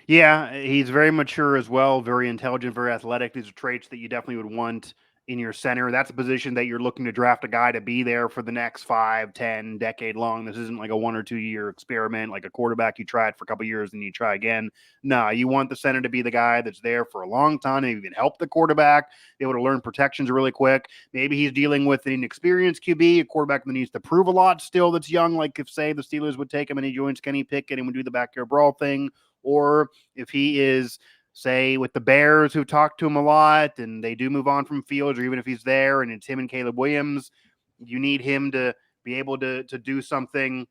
Yeah, he's very mature as well, very intelligent, very athletic. These are traits that you definitely would want in your center. That's a position that you're looking to draft a guy to be there for the next 5, 10, decade long. This isn't like a 1 or 2 year experiment, like a quarterback you tried for a couple of years and you try again. No, you want the center to be the guy that's there for a long time and even help the quarterback, be able to learn protections really quick. Maybe he's dealing with an inexperienced QB, a quarterback that needs to prove a lot still that's young, like if, say, the Steelers would take him and he joins Kenny Pickett and would do the backyard brawl thing. Or if he is, say, with the Bears, who talk to him a lot and they do move on from Fields, or even if he's there and it's him and Caleb Williams, you need him to be able to do something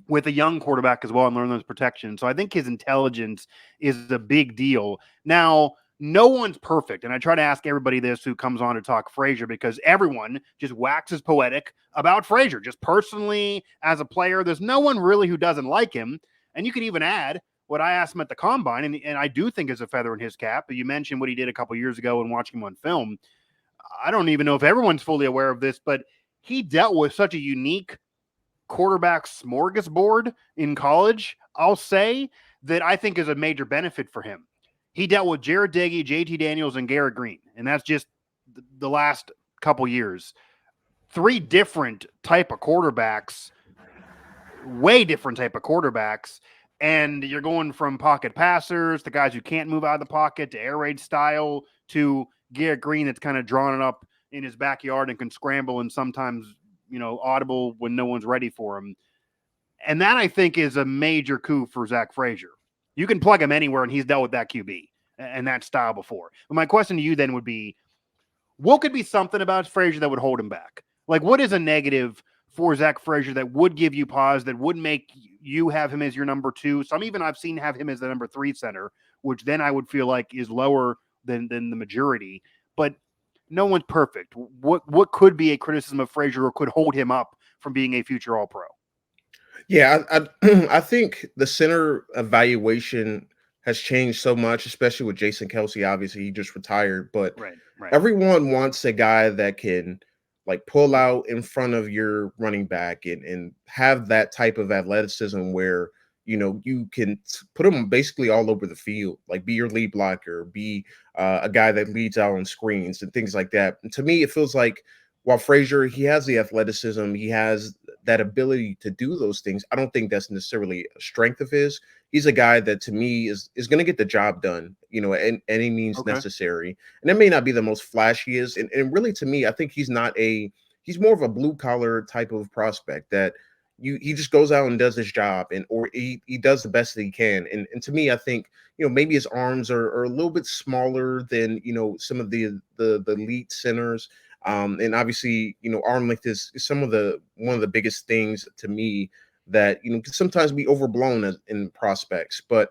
with a young quarterback as well and learn those protections. So I think his intelligence is a big deal. Now, no one's perfect. And I try to ask everybody this who comes on to talk Frazier, because everyone just waxes poetic about Frazier. Just personally, as a player, there's no one really who doesn't like him. And you could even add what I asked him at the combine, and I do think is a feather in his cap. But you mentioned what he did a couple years ago and watching him on film. I don't even know if everyone's fully aware of this, but he dealt with such a unique quarterback smorgasbord in college, I'll say, that I think is a major benefit for him. he dealt with Jared Diggy, JT Daniels, and Garrett Green. And that's just the last couple years. 3 different type of quarterbacks, way different type of quarterbacks. And you're going from pocket passers to guys who can't move out of the pocket to air raid style to Garrett Green that's kind of drawn it up in his backyard and can scramble and sometimes, audible when no one's ready for him. And that, I think, is a major coup for Zach Frazier. You can plug him anywhere, and he's dealt with that QB and that style before. But my question to you then would be, what could be something about Frazier that would hold him back? Like, what is a negative for Zach Frazier that would give you pause, that would make you have him as your number 2? Some even I've seen have him as the number 3 center, which then I would feel like is lower than the majority. But no one's perfect. What could be a criticism of Frazier or could hold him up from being a future All-Pro? Yeah, I think the center evaluation has changed so much, especially with Jason Kelsey. Obviously, he just retired, but Right. everyone wants a guy that can like pull out in front of your running back and have that type of athleticism where you can put him basically all over the field, like be your lead blocker, be a guy that leads out on screens and things like that. And to me, it feels like while Frazier, he has the athleticism, he has that ability to do those things. I don't think that's necessarily a strength of his. He's a guy that to me is going to get the job done, at any means necessary. And it may not be the most flashiest. And really, to me, I think he's more of a blue collar type of prospect that he just goes out and does his job or he does the best that he can. And to me, I think, maybe his arms are a little bit smaller than, some of the elite centers. And obviously, arm length is one of the biggest things to me that can sometimes be overblown in prospects. But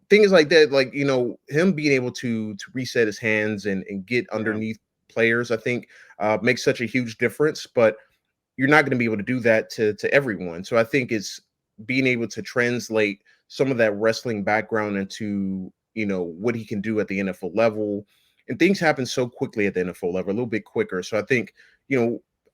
things like that, like him being able to reset his hands and get underneath players, I think makes such a huge difference. But you're not going to be able to do that to everyone. So I think it's being able to translate some of that wrestling background into what he can do at the NFL level. And things happen so quickly at the NFL level, a little bit quicker. So I think,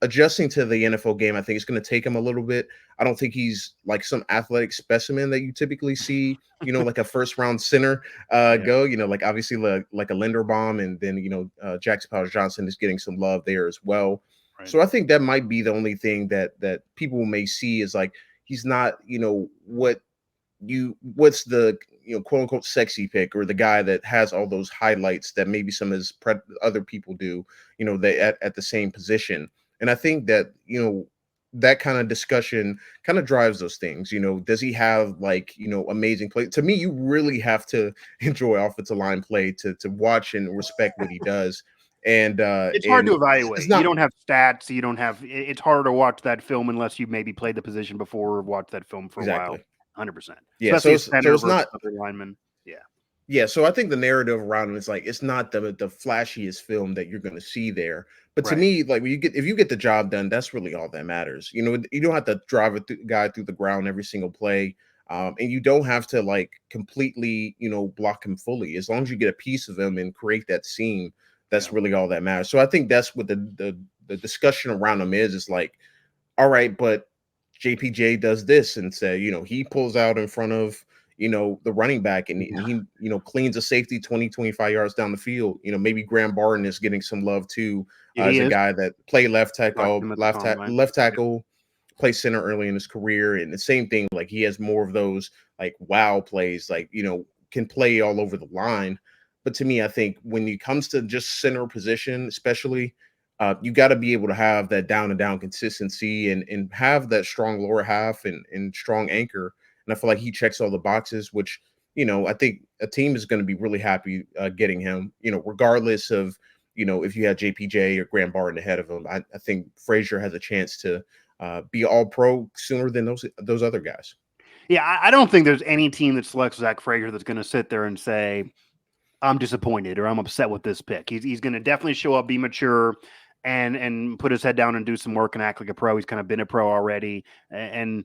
adjusting to the NFL game, I think it's going to take him a little bit. I don't think he's like some athletic specimen that you typically see, like a first round center go, like obviously like a Linderbaum, and then, Jackson Powers-Johnson is getting some love there as well. Right. So I think that might be the only thing that people may see is like, he's not, what's the quote unquote sexy pick or the guy that has all those highlights that maybe some of his other people do, they at the same position. And I think that that kind of discussion kind of drives those things. Does he have like amazing play? To me, you really have to enjoy offensive line play to watch and respect what he does. And it's hard to evaluate. You don't have stats. You don't have. It's hard to watch that film unless you maybe played the position before or watched that film for a while. 100%. Yeah, so it's not other linemen. Yeah. Yeah, so I think the narrative around him is like it's not the flashiest film that you're going to see there. But to me, like if you get the job done, that's really all that matters. You don't have to drive a guy through the ground every single play, and you don't have to like completely block him fully. As long as you get a piece of him and create that seam, that's really all that matters. So I think that's what the discussion around him is like, all right, but JPJ does this and say, he pulls out in front of, the running back and he, cleans a safety 20, 25 yards down the field. Maybe Graham Barton is getting some love too as a guy that played left tackle, play center early in his career. And the same thing, like he has more of those like wow plays, like, can play all over the line. But to me, I think when it comes to just center position, especially, you got to be able to have that down and down consistency and have that strong lower half and strong anchor. And I feel like he checks all the boxes, which, I think a team is going to be really happy getting him, regardless of, if you had JPJ or Graham Barton ahead of him. I think Frazier has a chance to be all pro sooner than those other guys. Yeah, I don't think there's any team that selects Zach Frazier that's going to sit there and say, I'm disappointed or I'm upset with this pick. He's going to definitely show up, be mature, and put his head down and do some work and act like a pro. He's kind of been a pro already. And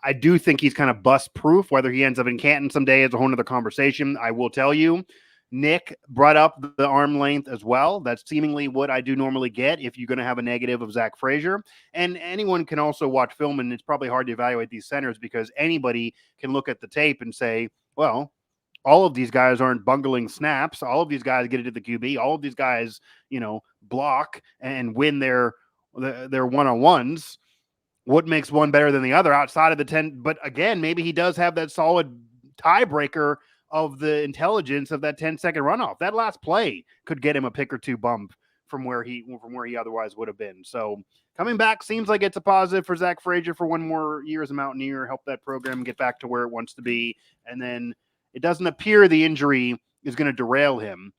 I do think he's kind of bust proof. Whether he ends up in Canton someday is a whole nother conversation. I will tell you, Nick brought up the arm length as well. That's seemingly what I do normally get if you're going to have a negative of Zach Frazier. And anyone can also watch film, and it's probably hard to evaluate these centers because anybody can look at the tape and say, well, all of these guys aren't bungling snaps. All of these guys get it to the QB. All of these guys, block and win their one-on-ones. What makes one better than the other outside of the 10? But again, maybe he does have that solid tiebreaker of the intelligence of that 10-second runoff. That last play could get him a pick or two bump from where he otherwise would have been. So coming back seems like it's a positive for Zach Frazier for one more year as a Mountaineer, help that program get back to where it wants to be. And then it doesn't appear the injury is going to derail him.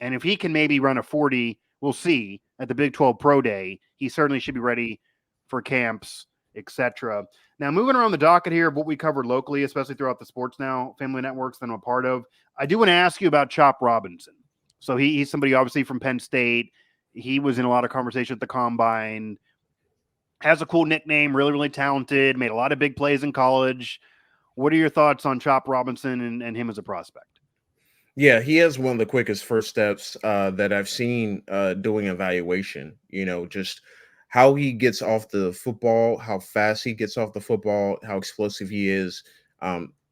And if he can maybe run a 40, we'll see at the Big 12 Pro Day, he certainly should be ready for camps, etc. Now, moving around the docket here of what we covered locally, especially throughout the Sports Now family networks that I'm a part of, I do want to ask you about Chop Robinson. So he's somebody obviously from Penn State. He was in a lot of conversation at the Combine. Has a cool nickname, really, really talented, made a lot of big plays in college. What are your thoughts on Chop Robinson and him as a prospect? Yeah, he has one of the quickest first steps that I've seen doing evaluation. Just how he gets off the football, how fast he gets off the football, how explosive he is.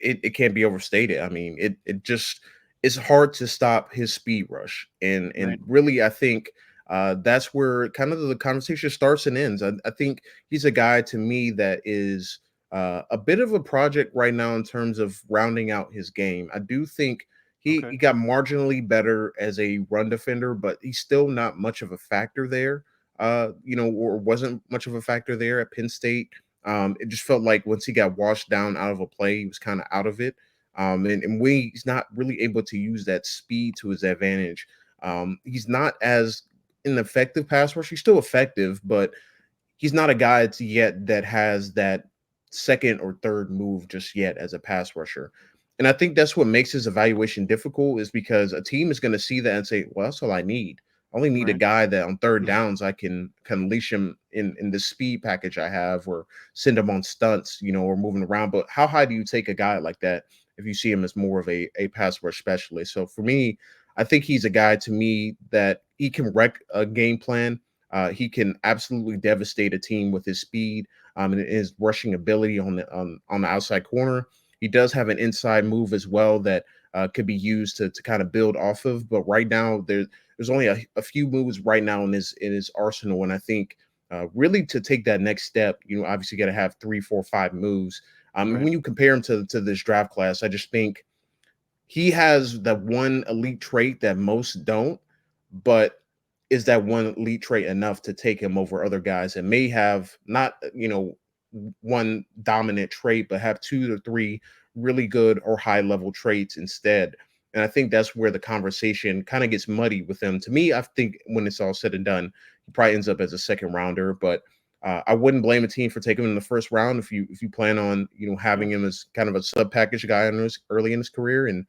It can't be overstated. I mean, it just it's hard to stop his speed rush, and Right. really, I think that's where kind of the conversation starts and ends. I think he's a guy to me that is a bit of a project right now in terms of rounding out his game. I do think he got marginally better as a run defender, but he's still not much of a factor there. Or wasn't much of a factor there at Penn State. It just felt like once he got washed down out of a play, he was kind of out of it. And when he's not really able to use that speed to his advantage, he's not as an effective pass rusher. He's still effective, but he's not a guy yet that has that second or third move just yet as a pass rusher. And I think that's what makes his evaluation difficult, is because a team is going to see that and say, well, that's all I need. I only need a guy that on third downs I can unleash him in the speed package I have, or send him on stunts, or moving around. But how high do you take a guy like that if you see him as more of a pass rush specialist? So for me, I think he's a guy to me that he can wreck a game plan. He can absolutely devastate a team with his speed and his rushing ability on the outside corner. He does have an inside move as well that could be used to kind of build off of. But right now, there's only a few moves right now in his arsenal, and I think really to take that next step, obviously got to have 3, 4, 5 moves. When you compare him to this draft class, I just think he has that one elite trait that most don't, but is that one elite trait enough to take him over other guys that may have not, one dominant trait, but have 2 to 3 really good or high level traits instead? And I think that's where the conversation kind of gets muddy with him. To me, I think when it's all said and done, he probably ends up as a second rounder, but I wouldn't blame a team for taking him in the first round if you plan on having him as kind of a sub package guy early in his career, and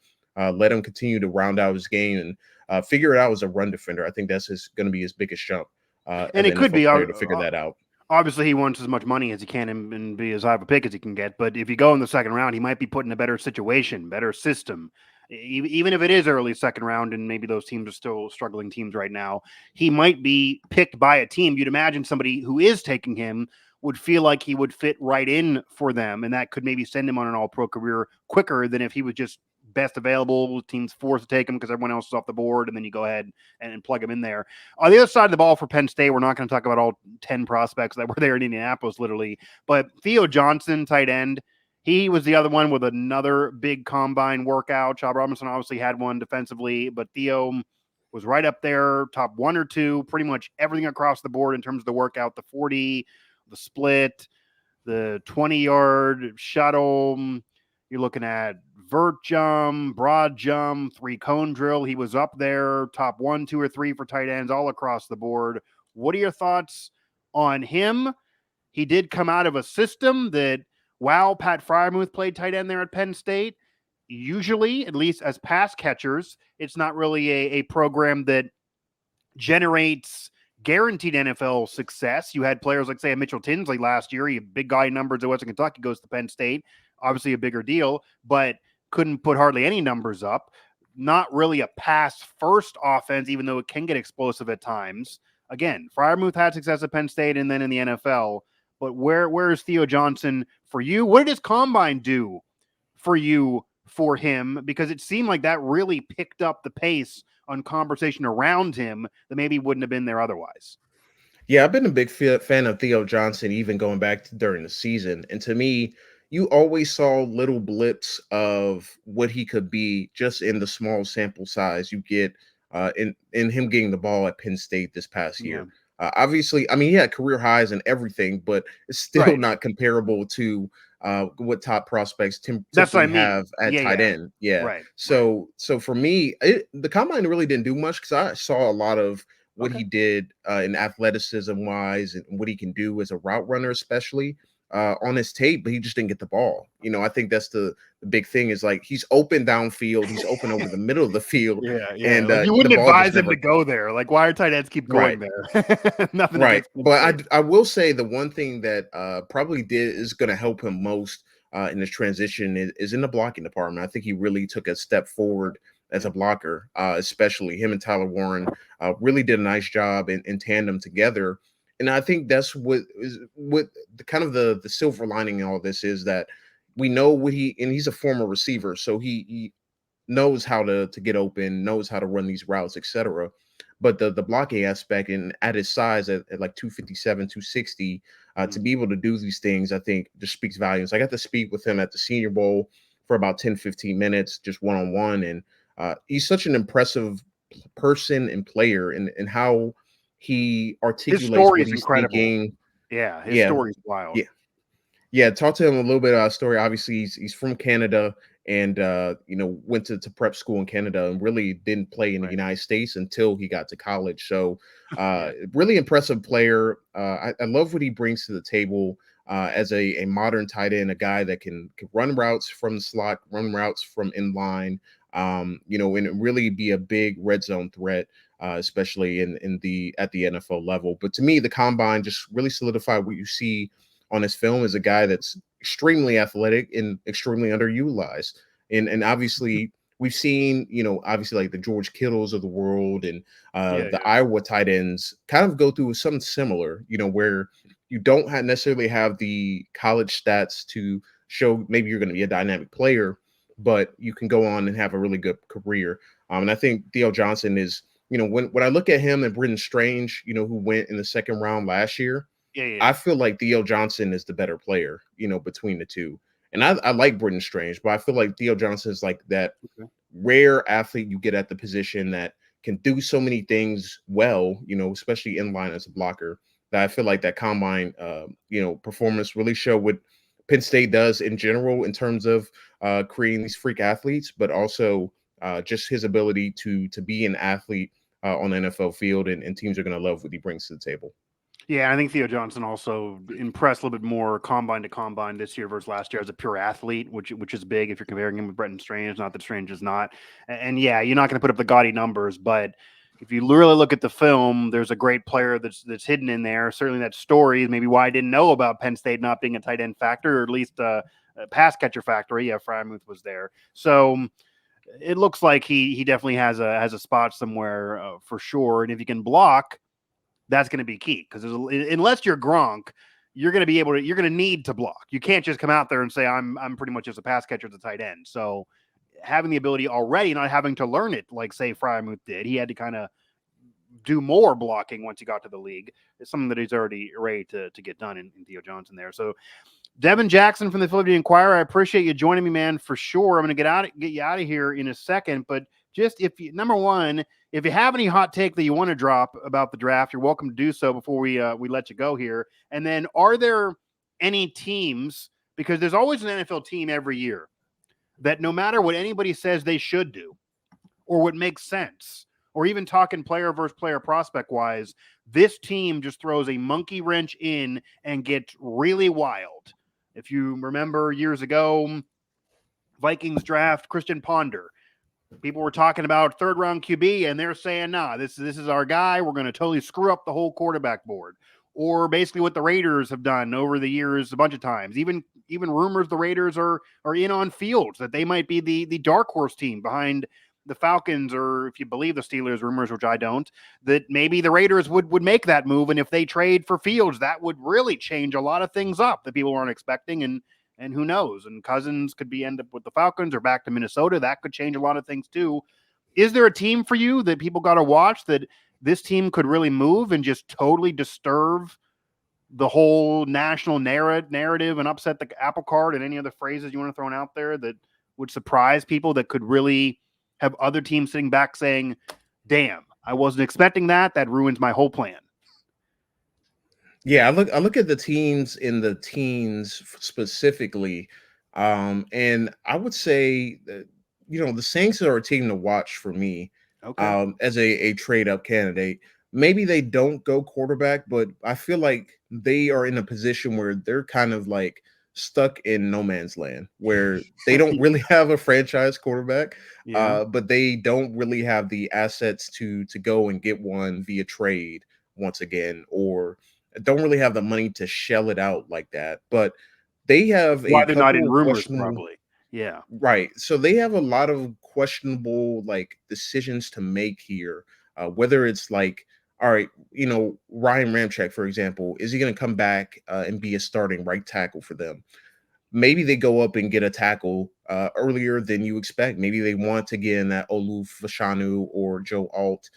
let him continue to round out his game and figure it out as a run defender. I think that's going to be his biggest jump. And it could be to figure that out. Obviously, he wants as much money as he can and be as high of a pick as he can get. But if you go in the second round, he might be put in a better situation, better system. Even if it is early second round and maybe those teams are still struggling teams right now, he might be picked by a team. You'd imagine somebody who is taking him would feel like he would fit right in for them, and that could maybe send him on an all-pro career quicker than if he was just best available, teams forced to take him because everyone else is off the board, and then you go ahead and plug him in there. On the other side of the ball for Penn State, we're not going to talk about all 10 prospects that were there in Indianapolis, literally, but Theo Johnson, tight end, he was the other one with another big combine workout. Chop Robinson obviously had one defensively, but Theo was right up there, top 1 or 2, pretty much everything across the board in terms of the workout, the 40, the split, the 20-yard shuttle. You're looking at vert jump, broad jump, 3-cone drill. He was up there, top 1, 2, or 3 for tight ends all across the board. What are your thoughts on him? He did come out of a system that, Pat Freiermuth played tight end there at Penn State. Usually, at least as pass catchers, it's not really a program that generates guaranteed NFL success. You had players like, say, Mitchell Tinsley last year. He a big guy in numbers at Western Kentucky, goes to Penn State. Obviously a bigger deal, but couldn't put hardly any numbers up. Not really a pass-first offense, even though it can get explosive at times. Again, Freiermuth had success at Penn State and then in the NFL. But where is Theo Johnson for you? What did his combine do for you for him, because it seemed like that really picked up the pace on conversation around him that maybe wouldn't have been there otherwise. Yeah, I've been a big fan of Theo Johnson, even going back to during the season. And to me, you always saw little blips of what he could be just in the small sample size you get in him getting the ball at Penn State this past Yeah. year. Obviously, I mean, he had career highs and everything, but it's still not comparable to what top prospects That's what typically I mean. have at tight end. Yeah. Right. So for me, the combine really didn't do much because I saw a lot of what he did in athleticism wise and what he can do as a route runner, especially on his tape, but he just didn't get the ball. You know, I think that's the big thing is like he's open downfield, he's open over the middle of the field. Yeah. And Like you the wouldn't ball just advise him never to go there. Like, why are tight ends keep going there? Nothing right. against him. But I will say the one thing that probably is going to help him most in this transition is in the blocking department. I think he really took a step forward as a blocker, especially him and Tyler Warren really did a nice job in tandem together. And I think that's what the kind of the silver lining in all this is that we know what he's a former receiver, so he knows how to get open, knows how to run these routes, etc. But the blocking aspect and at his size at like 257, 260, to be able to do these things, I think just speaks volumes. I got to speak with him at the Senior Bowl for about 10, 15 minutes, just one-on-one. And he's such an impressive person and player and how he His articulates story what is he's incredible. thinking. Yeah, his Yeah. story is wild. Yeah. Yeah, talk to him a little bit about story. Obviously, he's from Canada and went to prep school in Canada and really didn't play in the United States until he got to college. So really impressive player. I love what he brings to the table as a modern tight end, a guy that can run routes from the slot, run routes from inline, and really be a big red zone threat. Especially at the NFL level. But to me, the combine just really solidified what you see on his film is a guy that's extremely athletic and extremely underutilized. And obviously we've seen, obviously like the George Kittles of the world and the Iowa tight ends kind of go through something similar, where you don't necessarily have the college stats to show maybe you're going to be a dynamic player, but you can go on and have a really good career. And I think Theo Johnson is, when I look at him and Britton Strange, who went in the second round last year, I feel like Theo Johnson is the better player, between the two. And I like Britton Strange, but I feel like Theo Johnson is like that rare athlete you get at the position that can do so many things well, especially in line as a blocker. That I feel like that combine, performance really show what Penn State does in general in terms of creating these freak athletes, but also just his ability to be an athlete on the NFL field, and teams are going to love what he brings to the table. Yeah, I think Theo Johnson also impressed a little bit more combine to combine this year versus last year as a pure athlete, which is big if you're comparing him with Bretton Strange. Not that Strange is not. And yeah, you're not going to put up the gaudy numbers, but if you really look at the film, there's a great player that's hidden in there. Certainly that story is maybe why I didn't know about Penn State not being a tight end factor, or at least a pass catcher factor. Yeah, Frymouth was there. So it looks like he definitely has a spot somewhere for sure. And if you can block, that's going to be key because unless you're Gronk, you're going to need to block. You can't just come out there and say, I'm pretty much just a pass catcher as a tight end. So having the ability already, not having to learn it, like say Frymouth did, he had to kind of do more blocking once he got to the league. It's something that he's already ready to get done in Theo Johnson there. So Devin Jackson from the Philadelphia Inquirer, I appreciate you joining me, man, for sure. I'm going to get you out of here in a second, but just number one, if you have any hot take that you want to drop about the draft, you're welcome to do so before we let you go here. And then, are there any teams, because there's always an NFL team every year, that no matter what anybody says they should do or what makes sense, or even talking player versus player prospect wise, this team just throws a monkey wrench in and gets really wild. If you remember years ago, Vikings draft Christian Ponder. People were talking about third round QB, and they're saying, nah, this is our guy. We're going to totally screw up the whole quarterback board. Or basically what the Raiders have done over the years a bunch of times. Even rumors the Raiders are in on Fields, that they might be the dark horse team behind the Falcons, or if you believe the Steelers rumors, which I don't, that maybe the Raiders would make that move. And if they trade for Fields, that would really change a lot of things up that people weren't expecting. And And who knows? And Cousins could end up with the Falcons or back to Minnesota. That could change a lot of things too. Is there a team for you that people got to watch that this team could really move and just totally disturb the whole national narrative and upset the apple cart, and any other phrases you want to throw out there that would surprise people, that could really have other teams sitting back saying, damn, I wasn't expecting that. That ruins my whole plan. Yeah, I look at the teams in the teens specifically, and I would say that the Saints are a team to watch for me, Okay. as a trade up candidate. Maybe they don't go quarterback, but I feel like they are in a position where they're kind of like stuck in no man's land, where they don't really have a franchise quarterback, Yeah. but they don't really have the assets to go and get one via trade once again, or don't really have the money to shell it out like that. But they have Why a they're not in couple of rumors, questionable. probably. Yeah. Right. So they have a lot of questionable like decisions to make here. Whether it's like, all right, Ryan Ramczyk, for example, is he going to come back and be a starting right tackle for them? Maybe they go up and get a tackle earlier than you expect. Maybe they want to get in that Olu Fashanu or Joe Alt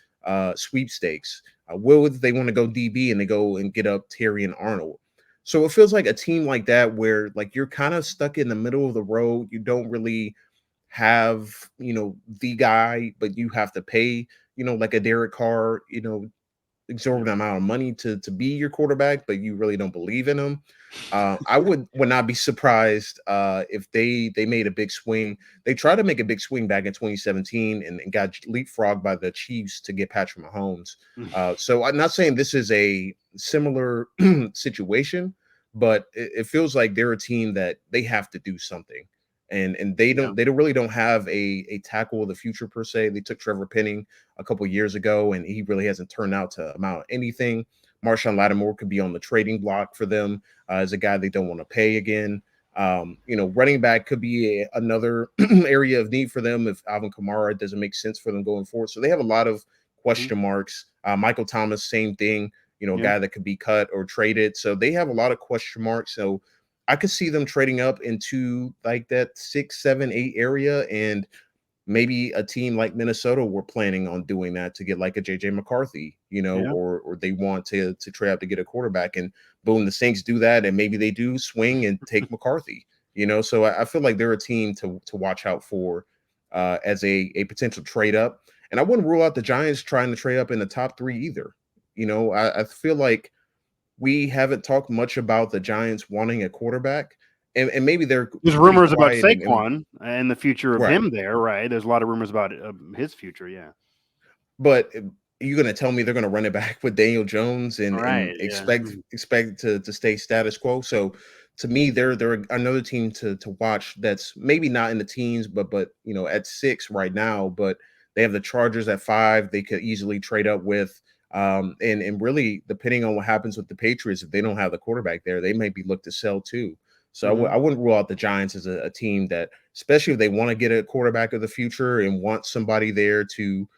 sweepstakes. Will they want to go DB and they go and get up Terry and Arnold? So it feels like a team like that where like you're kind of stuck in the middle of the road. You don't really have, the guy, but you have to pay, like a Derek Carr, exorbitant amount of money to be your quarterback, but you really don't believe in him. I would not be surprised if they made a big swing. They tried to make a big swing back in 2017 and got leapfrogged by the Chiefs to get Patrick Mahomes. So I'm not saying this is a similar situation, but it feels like they're a team that they have to do something. And they really don't have a tackle of the future per se. They took Trevor Penning a couple years ago, and he really hasn't turned out to amount anything. Marshawn Lattimore could be on the trading block for them as a guy they don't want to pay again. Running back could be another area of need for them if Alvin Kamara doesn't make sense for them going forward. So they have a lot of question marks. Michael Thomas, same thing. A guy that could be cut or traded. So they have a lot of question marks. So I could see them trading up into like that 6, 7, 8 area, and maybe a team like Minnesota were planning on doing that to get like a JJ McCarthy, or they want to trade up to get a quarterback, and boom, the Saints do that, and maybe they do swing and take McCarthy, So I feel like they're a team to watch out for as a potential trade up, and I wouldn't rule out the Giants trying to trade up in the top 3 either. I feel like we haven't talked much about the Giants wanting a quarterback, and maybe there's pretty rumors about quiet Saquon and the future of right. him there, right? There's a lot of rumors about his future, yeah. But you're going to tell me they're going to run it back with Daniel Jones and Yeah. expect to stay status quo? So to me, they're another team to watch that's maybe not in the teens, but at 6 right now. But they have the Chargers at 5. They could easily trade up with. And really, depending on what happens with the Patriots, if they don't have the quarterback there, they may be looked to sell too. So I wouldn't rule out the Giants as a team that, especially if they want to get a quarterback of the future and want somebody there to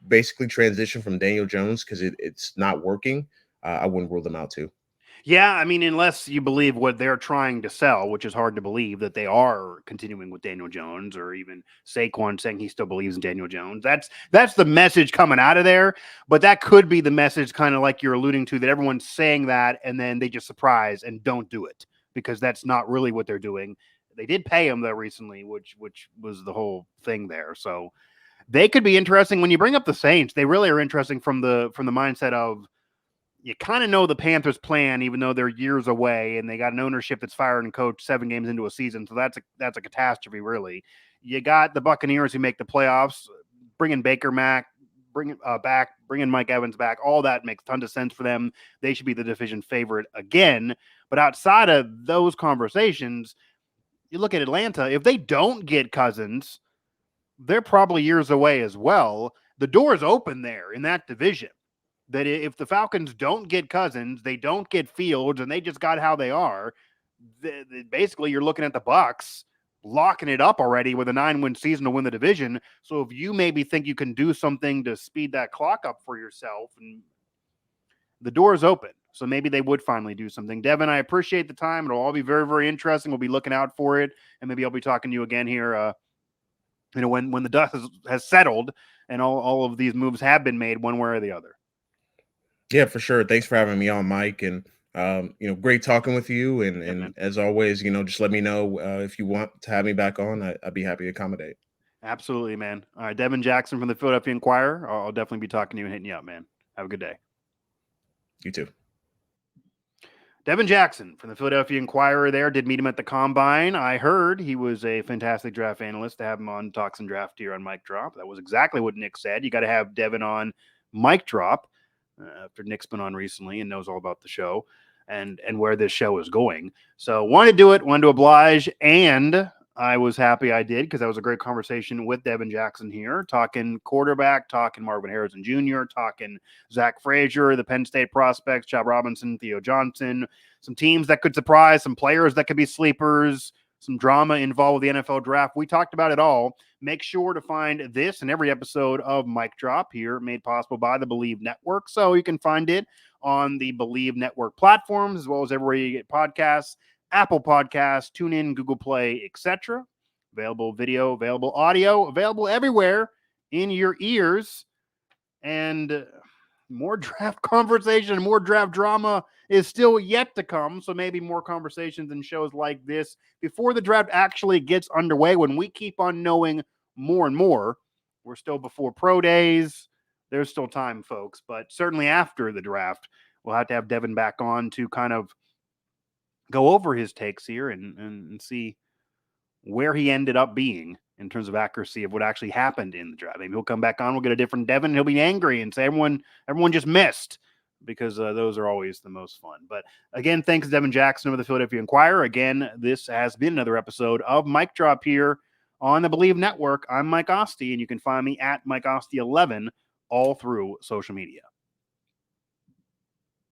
basically transition from Daniel Jones because it's not working. I wouldn't rule them out too. Yeah, I mean, unless you believe what they're trying to sell, which is hard to believe that they are continuing with Daniel Jones, or even Saquon saying he still believes in Daniel Jones. That's the message coming out of there. But that could be the message, kind of like you're alluding to, that everyone's saying that and then they just surprise and don't do it, because that's not really what they're doing. They did pay him though recently, which was the whole thing there. So they could be interesting. When you bring up the Saints, they really are interesting from the mindset of, you kind of know the Panthers' plan, even though they're years away, and they got an ownership that's fired and coached 7 games into a season. So that's a catastrophe, really. You got the Buccaneers who make the playoffs, bringing Baker back, bringing Mike Evans back. All that makes tons of sense for them. They should be the division favorite again. But outside of those conversations, you look at Atlanta. If they don't get Cousins, they're probably years away as well. The door is open there in that division. That if the Falcons don't get Cousins, they don't get Fields, and they just got how they are, basically you're looking at the Bucs locking it up already with a 9-win season to win the division. So if you maybe think you can do something to speed that clock up for yourself, and the door is open. So maybe they would finally do something. Devin, I appreciate the time. It'll all be very, very interesting. We'll be looking out for it. And maybe I'll be talking to you again here, when the dust has settled and all of these moves have been made one way or the other. Yeah, for sure. Thanks for having me on, Mike. And, great talking with you. And as always, just let me know if you want to have me back on. I'd be happy to accommodate. Absolutely, man. All right, Devin Jackson from the Philadelphia Inquirer. I'll definitely be talking to you and hitting you up, man. Have a good day. You too. Devin Jackson from the Philadelphia Inquirer there. Did meet him at the Combine. I heard he was a fantastic draft analyst. To have him on Talks and Draft here on Mic Drop. That was exactly what Nick said. You got to have Devin on Mic Drop after Nick's been on recently and knows all about the show and where this show is going. So wanted to do it, wanted to oblige, and I was happy I did because that was a great conversation with Devin Jackson here, talking quarterback, talking Marvin Harrison Jr., talking Zach Frazier, the Penn State prospects, Chad Robinson, Theo Johnson, some teams that could surprise, some players that could be sleepers, some drama involved with the NFL draft. We talked about it all. Make sure to find this and every episode of Mic Drop here, made possible by the Believe Network. So you can find it on the Believe Network platforms, as well as everywhere you get podcasts, Apple Podcasts, TuneIn, Google Play, etc. Available video, available audio, available everywhere in your ears. And more draft conversation, more draft drama is still yet to come. So maybe more conversations and shows like this before the draft actually gets underway, when we keep on knowing more and more. We're still before pro days. There's still time, folks. But certainly after the draft, we'll have to have Devin back on to kind of go over his takes here and see where he ended up being in terms of accuracy of what actually happened in the draft. Maybe he'll come back on, we'll get a different Devin, and he'll be angry and say everyone just missed, because those are always the most fun. But again, thanks to Devin Jackson of the Philadelphia Inquirer. Again, this has been another episode of Mic Drop here on the Believe Network. I'm Mike Asti, and you can find me at Mike Asti 11 all through social media.